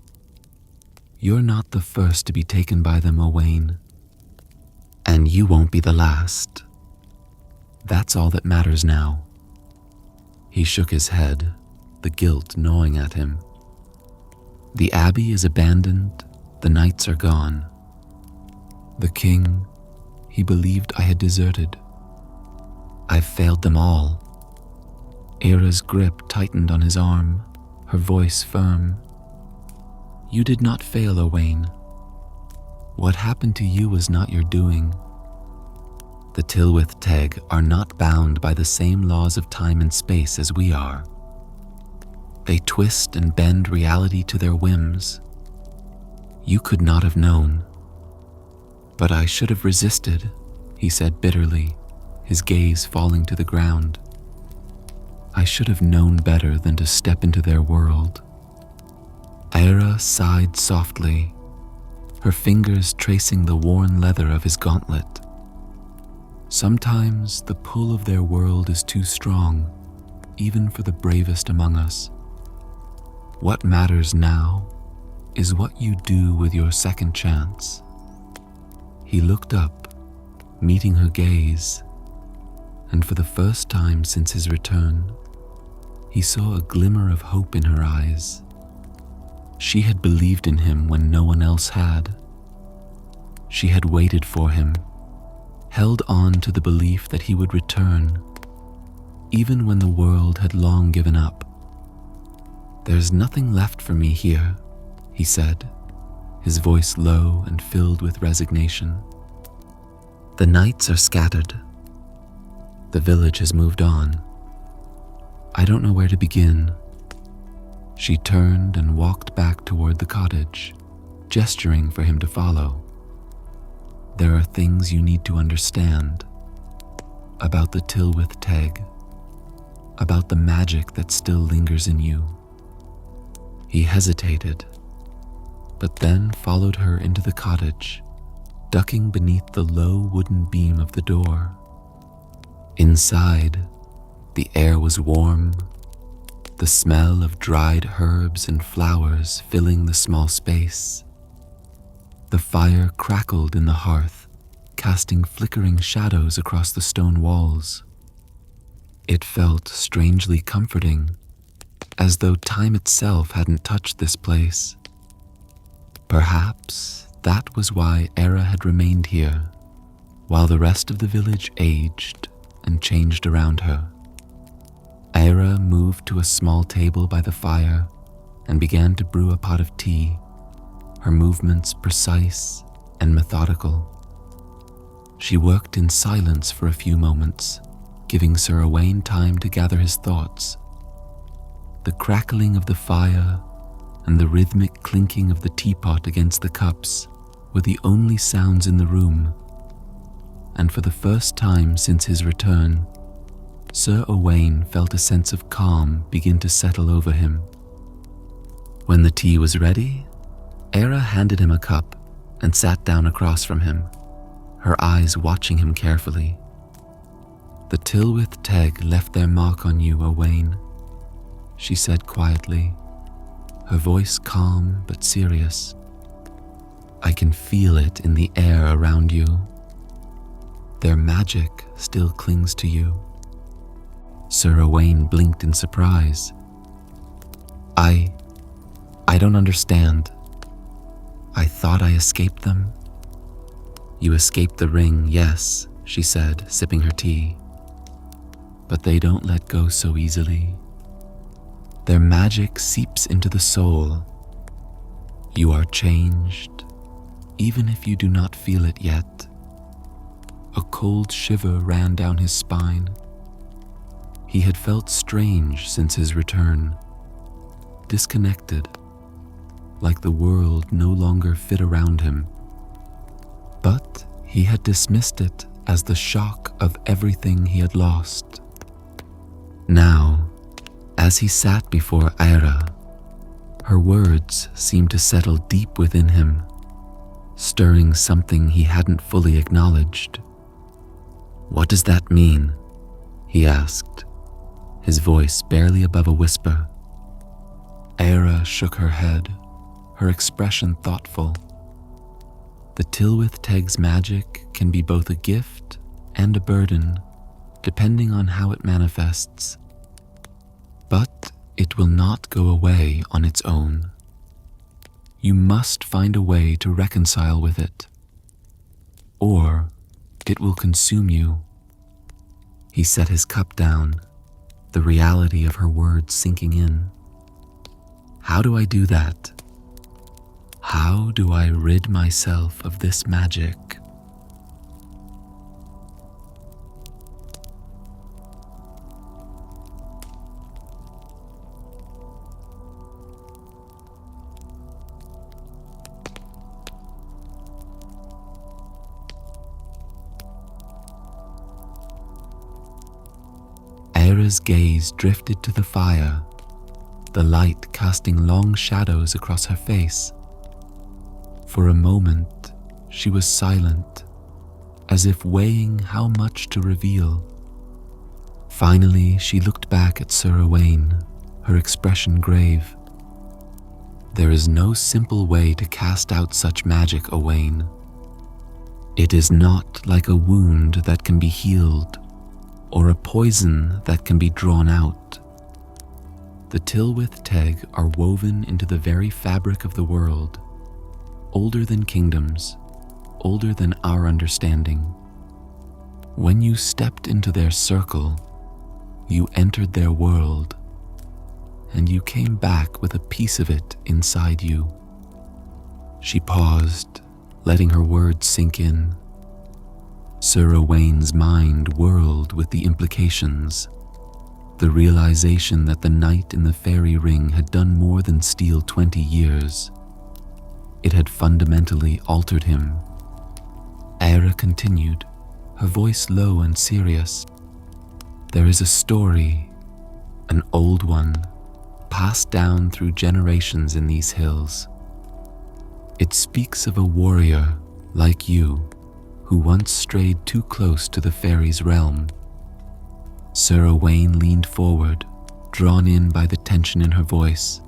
"You're not the first to be taken by them, Owain. And you won't be the last. That's all that matters now." He shook his head, the guilt gnawing at him. "The abbey is abandoned, the knights are gone. The king, he believed I had deserted. I've failed them all." Era's grip tightened on his arm, her voice firm. "You did not fail, Owain. What happened to you was not your doing. The Tylwyth Teg are not bound by the same laws of time and space as we are. They twist and bend reality to their whims. You could not have known. But I should have resisted," he said bitterly, his gaze falling to the ground. "I should have known better than to step into their world." Era sighed softly, her fingers tracing the worn leather of his gauntlet. "Sometimes the pull of their world is too strong, even for the bravest among us. What matters now is what you do with your second chance." He looked up, meeting her gaze, and for the first time since his return, he saw a glimmer of hope in her eyes. She had believed in him when no one else had. She had waited for him, held on to the belief that he would return, even when the world had long given up. "There's nothing left for me here," he said, his voice low and filled with resignation. "The knights are scattered. The village has moved on. I don't know where to begin." She turned and walked back toward the cottage, gesturing for him to follow. "There are things you need to understand about the Tylwyth Teg, about the magic that still lingers in you." He hesitated, but then followed her into the cottage, ducking beneath the low wooden beam of the door. Inside, the air was warm, the smell of dried herbs and flowers filling the small space. The fire crackled in the hearth, casting flickering shadows across the stone walls. It felt strangely comforting, as though time itself hadn't touched this place. Perhaps that was why Era had remained here, while the rest of the village aged and changed around her. Era moved to a small table by the fire and began to brew a pot of tea, her movements precise and methodical. She worked in silence for a few moments, giving Sir Owain time to gather his thoughts. The crackling of the fire and the rhythmic clinking of the teapot against the cups were the only sounds in the room, and for the first time since his return, Sir Owain felt a sense of calm begin to settle over him. When the tea was ready, Era handed him a cup and sat down across from him, her eyes watching him carefully. "The Tylwyth Teg left their mark on you, Owain," she said quietly, her voice calm but serious. "I can feel it in the air around you. Their magic still clings to you." Sir Owain blinked in surprise. I don't understand. I thought I escaped them." "You escaped the ring, yes," she said, sipping her tea. "But they don't let go so easily. Their magic seeps into the soul. You are changed, even if you do not feel it yet." A cold shiver ran down his spine. He had felt strange since his return, disconnected, like the world no longer fit around him. But he had dismissed it as the shock of everything he had lost. Now, as he sat before Era, her words seemed to settle deep within him, stirring something he hadn't fully acknowledged. "What does that mean?" he asked, his voice barely above a whisper. Era shook her head, her expression thoughtful. "The Tylwyth Teg's magic can be both a gift and a burden, depending on how it manifests. But it will not go away on its own. You must find a way to reconcile with it, or it will consume you." He set his cup down, the reality of her words sinking in. "How do I do that? How do I rid myself of this magic?" Era's gaze drifted to the fire, the light casting long shadows across her face. For a moment, she was silent, as if weighing how much to reveal. Finally, she looked back at Sir Owain, her expression grave. "There is no simple way to cast out such magic, Owain. It is not like a wound that can be healed, or a poison that can be drawn out. The Tylwyth Teg are woven into the very fabric of the world, older than kingdoms, older than our understanding. When you stepped into their circle, you entered their world, and you came back with a piece of it inside you." She paused, letting her words sink in. Sir Owain's mind whirled with the implications, the realization that the night in the fairy ring had done more than steal 20 years. It had fundamentally altered him. Era continued, her voice low and serious. "There is a story, an old one, passed down through generations in these hills. It speaks of a warrior like you who once strayed too close to the fairies' realm." Sir Owain leaned forward, drawn in by the tension in her voice.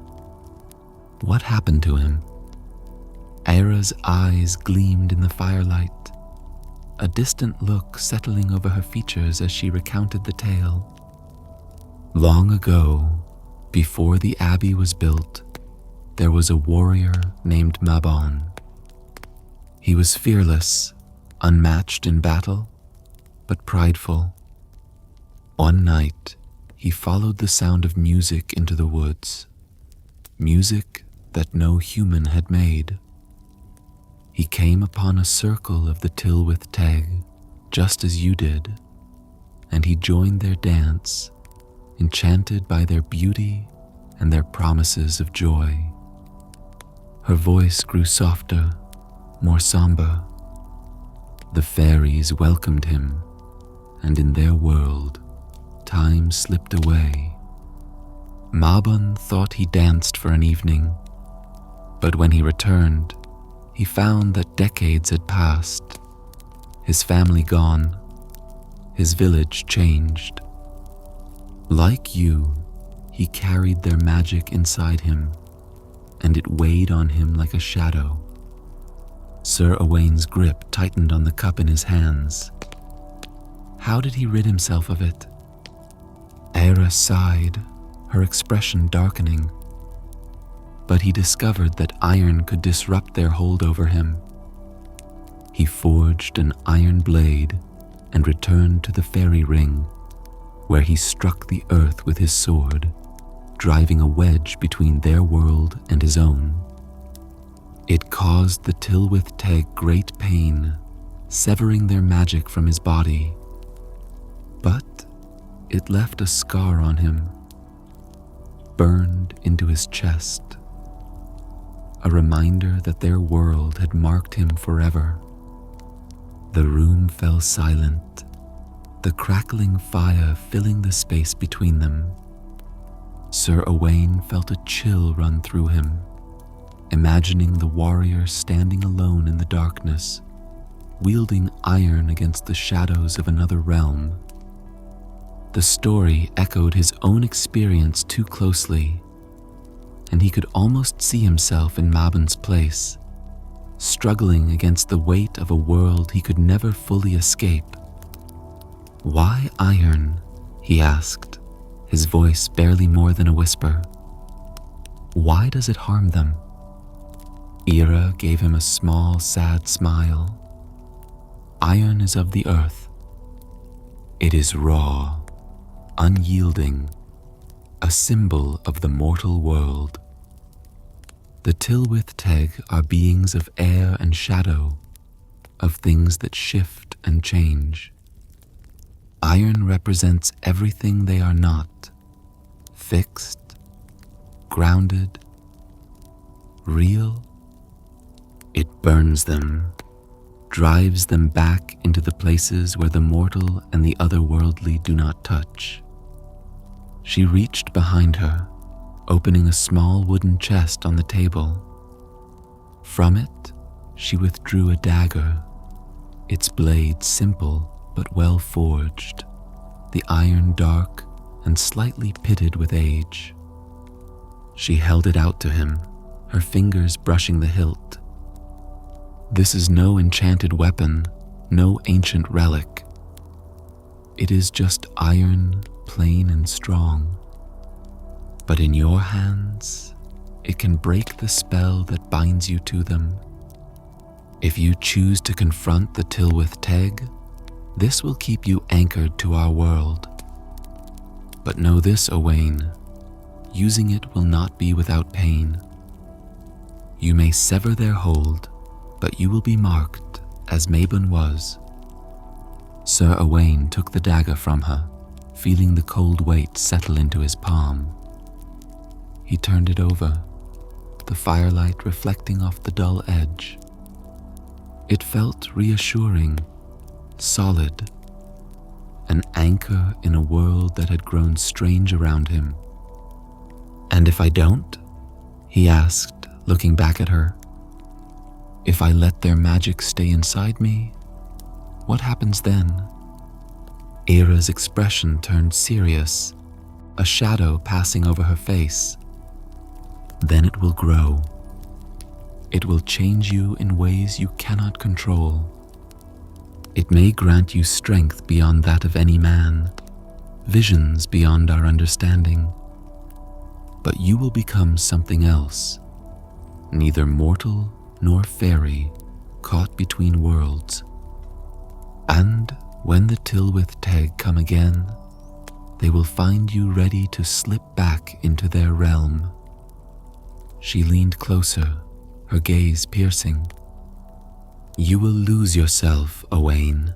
"What happened to him?" Era's eyes gleamed in the firelight. a distant look settling over her features as she recounted the tale. Long ago, before the abbey was built, there was a warrior named Mabon. He was fearless, unmatched in battle, but prideful. One night, he followed the sound of music into the woods, music that no human had made. He came upon a circle of the Tylwyth Teg, just as you did, and he joined their dance, enchanted by their beauty and their promises of joy. Her voice grew softer, more somber. The fairies welcomed him, and in their world, time slipped away. Mabon thought he danced for an evening, but when he returned, he found that decades had passed, his family gone, his village changed. Like you, he carried their magic inside him, and it weighed on him like a shadow. Sir Owain's grip tightened on the cup in his hands. How did he rid himself of it? Eire sighed, her expression darkening. But he discovered that iron could disrupt their hold over him. He forged an iron blade and returned to the fairy ring, where he struck the earth with his sword, driving a wedge between their world and his own. It caused the Tylwyth Teg great pain, severing their magic from his body. But it left a scar on him, burned into his chest, a reminder that their world had marked him forever. The room fell silent, the crackling fire filling the space between them. Sir Owain felt a chill run through him, imagining the warrior standing alone in the darkness, wielding iron against the shadows of another realm. The story echoed his own experience too closely, and he could almost see himself in Mabon's place, struggling against the weight of a world he could never fully escape. "Why iron?" he asked, his voice barely more than a whisper. "Why does it harm them?" Eire gave him a small, sad smile. "Iron is of the earth. It is raw, unyielding, a symbol of the mortal world. The Tylwyth Teg are beings of air and shadow, of things that shift and change. Iron represents everything they are not, fixed, grounded, real. It burns them, drives them back into the places where the mortal and the otherworldly do not touch." She reached behind her, opening a small wooden chest on the table. From it, she withdrew a dagger, its blade simple but well forged, the iron dark and slightly pitted with age. She held it out to him, her fingers brushing the hilt. "This is no enchanted weapon, no ancient relic. It is just iron, plain and strong. But in your hands, it can break the spell that binds you to them. If you choose to confront the Tylwyth Teg, this will keep you anchored to our world. But know this, Owain, using it will not be without pain. You may sever their hold, but you will be marked as Mabon was." Sir Owain took the dagger from her, feeling the cold weight settle into his palm. He turned it over, the firelight reflecting off the dull edge. It felt reassuring, solid, an anchor in a world that had grown strange around him. "And if I don't?" he asked, looking back at her. "If I let their magic stay inside me, what happens then?" Eire's expression turned serious, a shadow passing over her face. "Then it will grow. It will change you in ways you cannot control. It may grant you strength beyond that of any man, visions beyond our understanding, but you will become something else, neither mortal nor fairy, caught between worlds. And when the Tylwyth Teg come again, they will find you ready to slip back into their realm. She leaned closer, her gaze piercing. You will lose yourself, Owain.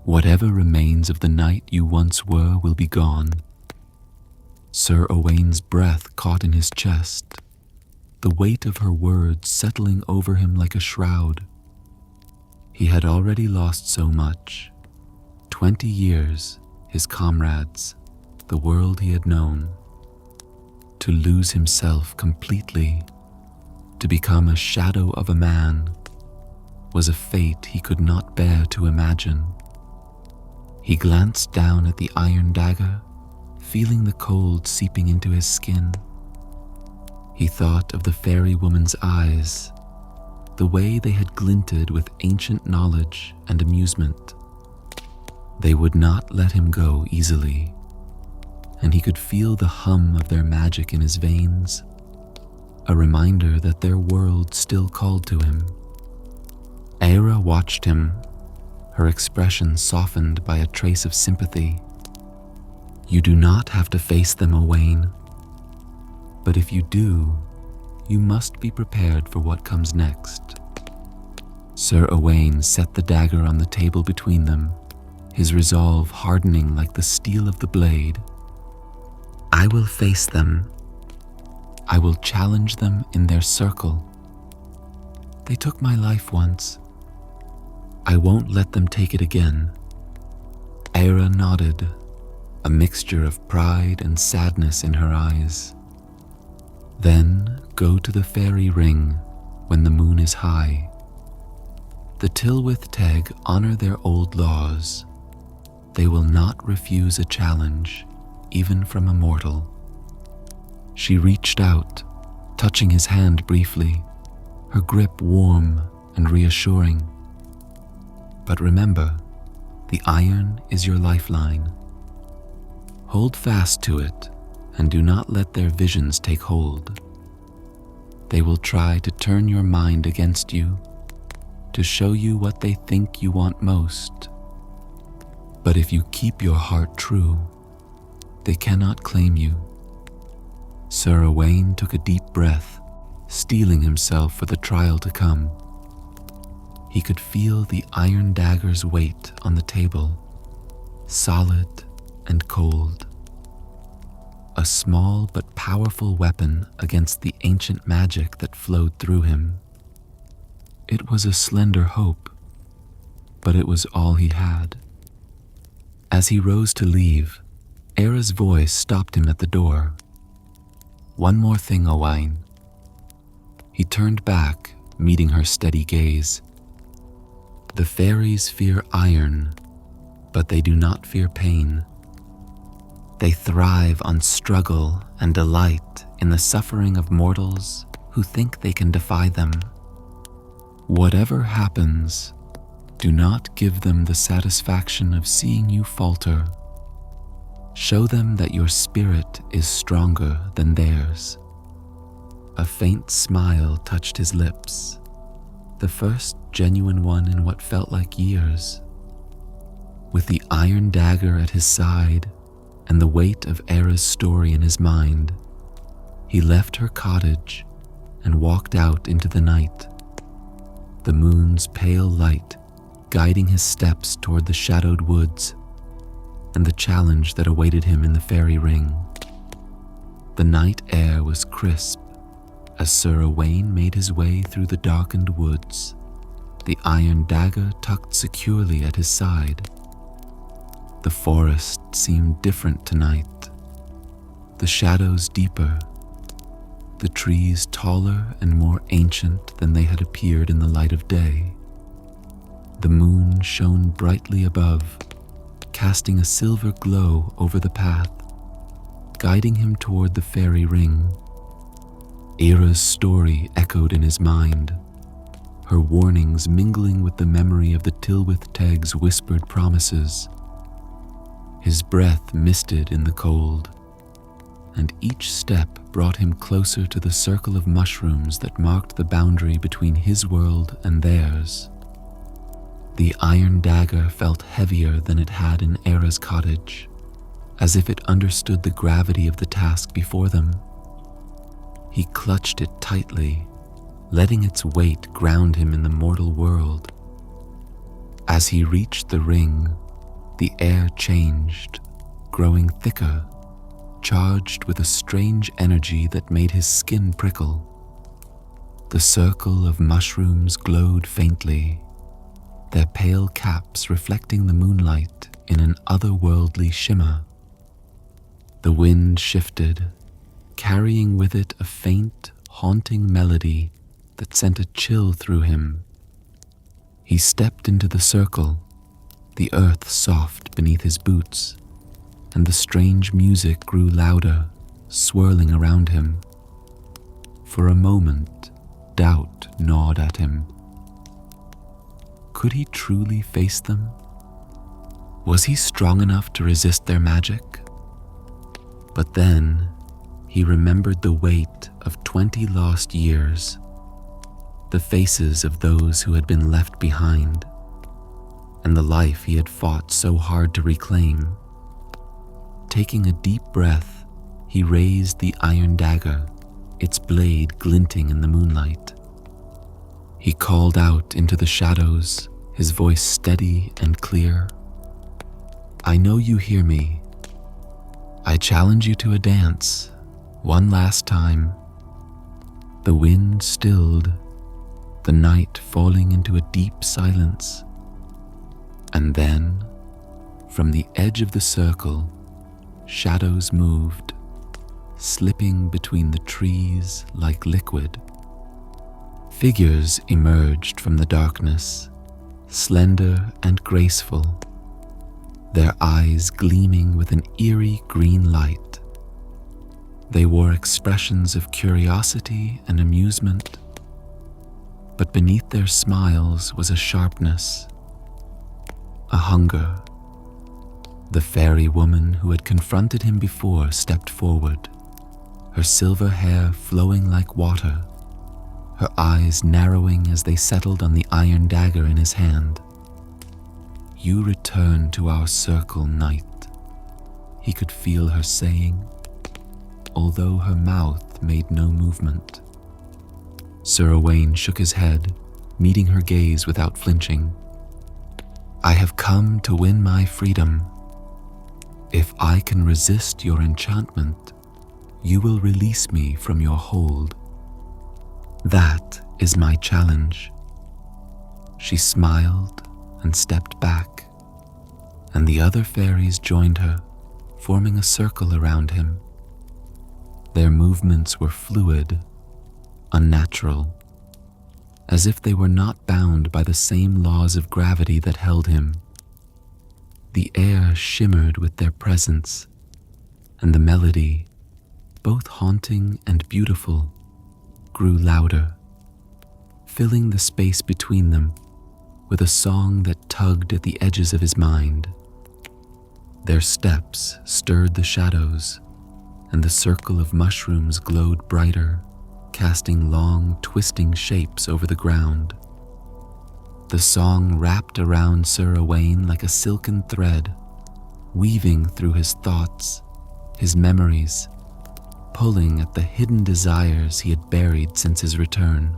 Whatever remains of the knight you once were will be gone. Sir Owain's breath caught in his chest, the weight of her words settling over him like a shroud. He had already lost so much. 20 years, his comrades, the world he had known. To lose himself completely, to become a shadow of a man, was a fate he could not bear to imagine. He glanced down at the iron dagger, feeling the cold seeping into his skin. He thought of the fairy woman's eyes, the way they had glinted with ancient knowledge and amusement. They would not let him go easily, and he could feel the hum of their magic in his veins, a reminder that their world still called to him. Eire watched him, her expression softened by a trace of sympathy. You do not have to face them, Owain, but if you do, you must be prepared for what comes next. Sir Owain set the dagger on the table between them, his resolve hardening like the steel of the blade. I will face them. I will challenge them in their circle. They took my life once. I won't let them take it again. Eire nodded, a mixture of pride and sadness in her eyes. Then go to the fairy ring when the moon is high. The Tylwyth Teg honor their old laws. They will not refuse a challenge, even from a mortal. She reached out, touching his hand briefly, her grip warm and reassuring. But remember, the iron is your lifeline. Hold fast to it and do not let their visions take hold. They will try to turn your mind against you, to show you what they think you want most. But if you keep your heart true, they cannot claim you. Sir Owain took a deep breath, steeling himself for the trial to come. He could feel the iron dagger's weight on the table, solid and cold. A small but powerful weapon against the ancient magic that flowed through him. It was a slender hope, but it was all he had. As he rose to leave, Eire's voice stopped him at the door. One more thing, Owain. He turned back, meeting her steady gaze. The fairies fear iron, but they do not fear pain. They thrive on struggle and delight in the suffering of mortals who think they can defy them. Whatever happens, do not give them the satisfaction of seeing you falter. Show them that your spirit is stronger than theirs. A faint smile touched his lips, the first genuine one in what felt like years. With the iron dagger at his side and the weight of Eire's story in his mind, he left her cottage and walked out into the night, the moon's pale light guiding his steps toward the shadowed woods and the challenge that awaited him in the fairy ring. The night air was crisp as Sir Owain made his way through the darkened woods, the iron dagger tucked securely at his side. The forest seemed different tonight, the shadows deeper, the trees taller and more ancient than they had appeared in the light of day. The moon shone brightly above, casting a silver glow over the path, guiding him toward the fairy ring. Eire's story echoed in his mind, her warnings mingling with the memory of the Tylwyth Teg's whispered promises. His breath misted in the cold, and each step brought him closer to the circle of mushrooms that marked the boundary between his world and theirs. The iron dagger felt heavier than it had in Era's cottage, as if it understood the gravity of the task before them. He clutched it tightly, letting its weight ground him in the mortal world. As he reached the ring, the air changed, growing thicker, charged with a strange energy that made his skin prickle. The circle of mushrooms glowed faintly, their pale caps reflecting the moonlight in an otherworldly shimmer. The wind shifted, carrying with it a faint, haunting melody that sent a chill through him. He stepped into the circle, the earth soft beneath his boots, and the strange music grew louder, swirling around him. For a moment, doubt gnawed at him. Could he truly face them? Was he strong enough to resist their magic? But then, he remembered the weight of 20 lost years, the faces of those who had been left behind, and the life he had fought so hard to reclaim. Taking a deep breath, he raised the iron dagger, its blade glinting in the moonlight. He called out into the shadows, his voice steady and clear. "I know you hear me. I challenge you to a dance, one last time." The wind stilled, the night falling into a deep silence. And then, from the edge of the circle, shadows moved, slipping between the trees like liquid. Figures emerged from the darkness, slender and graceful, their eyes gleaming with an eerie green light. They wore expressions of curiosity and amusement, but beneath their smiles was a sharpness, a hunger. The fairy woman who had confronted him before stepped forward, her silver hair flowing like water, her eyes narrowing as they settled on the iron dagger in his hand. "You return to our circle, knight," he could feel her saying, although her mouth made no movement. Sir Owain shook his head, meeting her gaze without flinching. "I have come to win my freedom. If I can resist your enchantment, you will release me from your hold. That is my challenge." She smiled and stepped back, and the other fairies joined her, forming a circle around him. Their movements were fluid, unnatural, as if they were not bound by the same laws of gravity that held him. The air shimmered with their presence, and the melody, both haunting and beautiful, grew louder, filling the space between them with a song that tugged at the edges of his mind. Their steps stirred the shadows, and the circle of mushrooms glowed brighter, casting long, twisting shapes over the ground. The song wrapped around Sir Owain like a silken thread, weaving through his thoughts, his memories, pulling at the hidden desires he had buried since his return.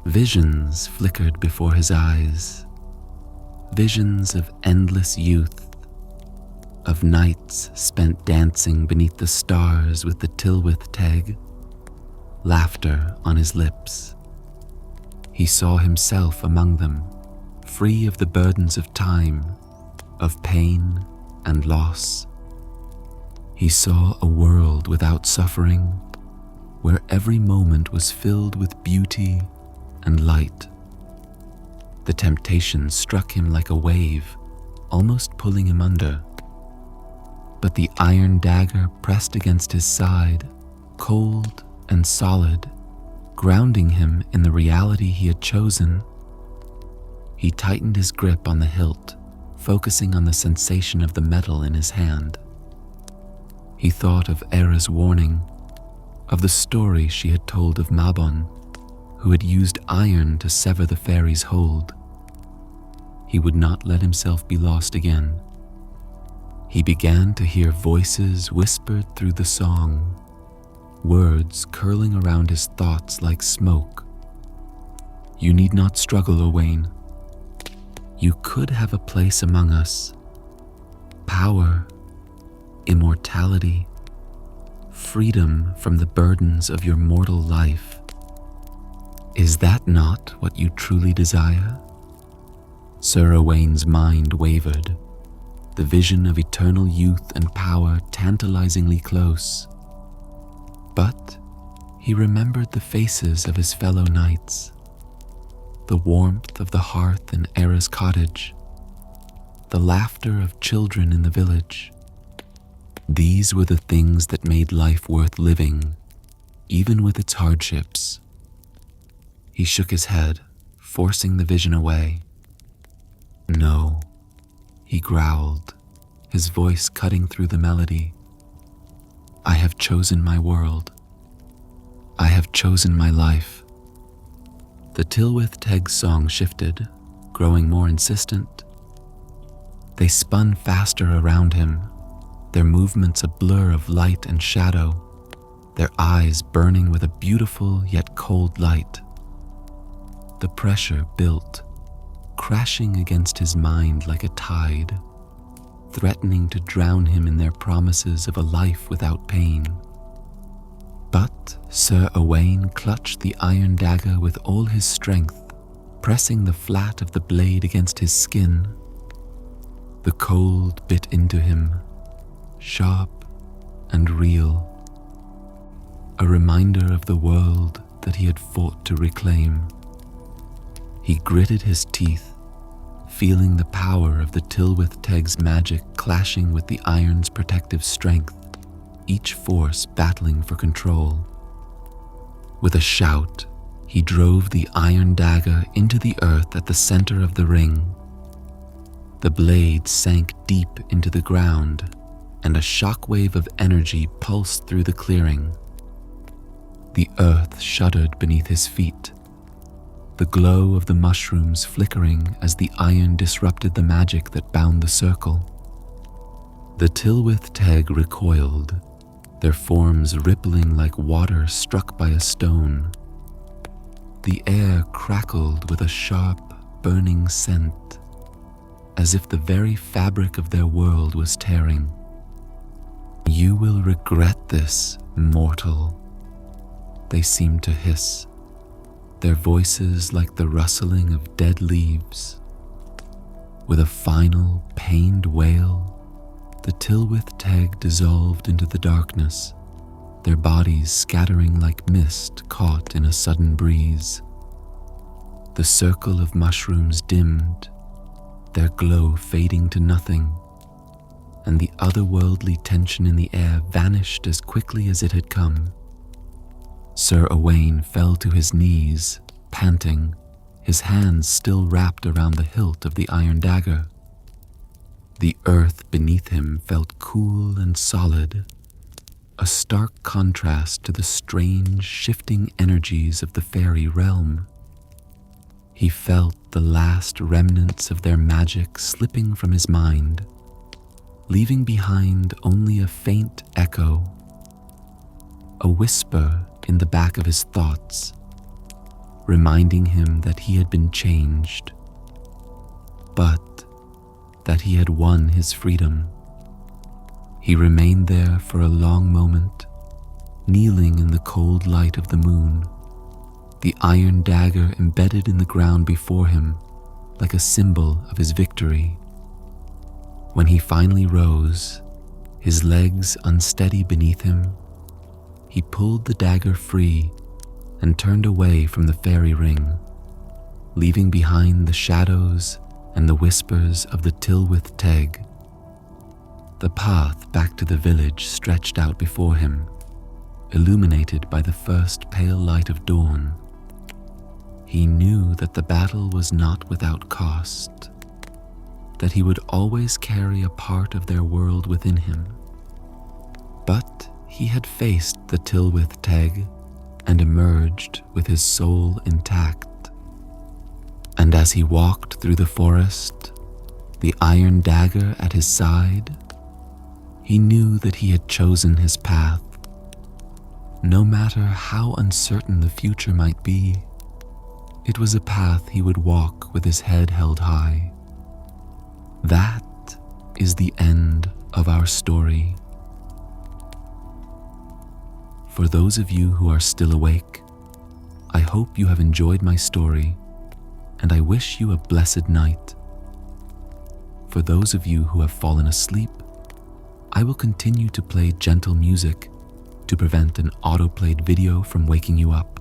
Visions flickered before his eyes, visions of endless youth, of nights spent dancing beneath the stars with the Tylwyth Teg, laughter on his lips. He saw himself among them, free of the burdens of time, of pain and loss. He saw a world without suffering, where every moment was filled with beauty and light. The temptation struck him like a wave, almost pulling him under. But the iron dagger pressed against his side, cold and solid, grounding him in the reality he had chosen. He tightened his grip on the hilt, focusing on the sensation of the metal in his hand. He thought of Era's warning, of the story she had told of Mabon, who had used iron to sever the fairy's hold. He would not let himself be lost again. He began to hear voices whispered through the song, words curling around his thoughts like smoke. You need not struggle, Owain. You could have a place among us. Power, immortality, freedom from the burdens of your mortal life. Is that not what you truly desire? Sir Owain's mind wavered, the vision of eternal youth and power tantalizingly close. But he remembered the faces of his fellow knights, the warmth of the hearth in Era's cottage, the laughter of children in the village. These were the things that made life worth living, even with its hardships. He shook his head, forcing the vision away. No, he growled, his voice cutting through the melody. I have chosen my world. I have chosen my life. The Tylwyth Teg song shifted, growing more insistent. They spun faster around him, their movements a blur of light and shadow, their eyes burning with a beautiful yet cold light. The pressure built, crashing against his mind like a tide, threatening to drown him in their promises of a life without pain. But Sir Owain clutched the iron dagger with all his strength, pressing the flat of the blade against his skin. The cold bit into him, sharp and real, a reminder of the world that he had fought to reclaim. He gritted his teeth, feeling the power of the Tylwyth Teg's magic clashing with the iron's protective strength, each force battling for control. With a shout, he drove the iron dagger into the earth at the center of the ring. The blade sank deep into the ground, and a shockwave of energy pulsed through the clearing. The earth shuddered beneath his feet, the glow of the mushrooms flickering as the iron disrupted the magic that bound the circle. The Tylwyth Teg recoiled, their forms rippling like water struck by a stone. The air crackled with a sharp, burning scent, as if the very fabric of their world was tearing. You will regret this, mortal, they seemed to hiss, their voices like the rustling of dead leaves. With a final, pained wail, the Tylwyth Teg dissolved into the darkness, their bodies scattering like mist caught in a sudden breeze. The circle of mushrooms dimmed, their glow fading to nothing, and the otherworldly tension in the air vanished as quickly as it had come. Sir Owain fell to his knees, panting, his hands still wrapped around the hilt of the iron dagger. The earth beneath him felt cool and solid, a stark contrast to the strange, shifting energies of the fairy realm. He felt the last remnants of their magic slipping from his mind, leaving behind only a faint echo, a whisper in the back of his thoughts, reminding him that he had been changed, but that he had won his freedom. He remained there for a long moment, kneeling in the cold light of the moon, the iron dagger embedded in the ground before him like a symbol of his victory. When he finally rose, his legs unsteady beneath him, he pulled the dagger free and turned away from the fairy ring, leaving behind the shadows and the whispers of the Tylwyth Teg. The path back to the village stretched out before him, illuminated by the first pale light of dawn, he knew that the battle was not without cost, that he would always carry a part of their world within him. But he had faced the Tylwyth Teg and emerged with his soul intact. And as he walked through the forest, the iron dagger at his side, he knew that he had chosen his path. No matter how uncertain the future might be, it was a path he would walk with his head held high. That is the end of our story. For those of you who are still awake, I hope you have enjoyed my story, and I wish you a blessed night. For those of you who have fallen asleep, I will continue to play gentle music to prevent an auto-played video from waking you up.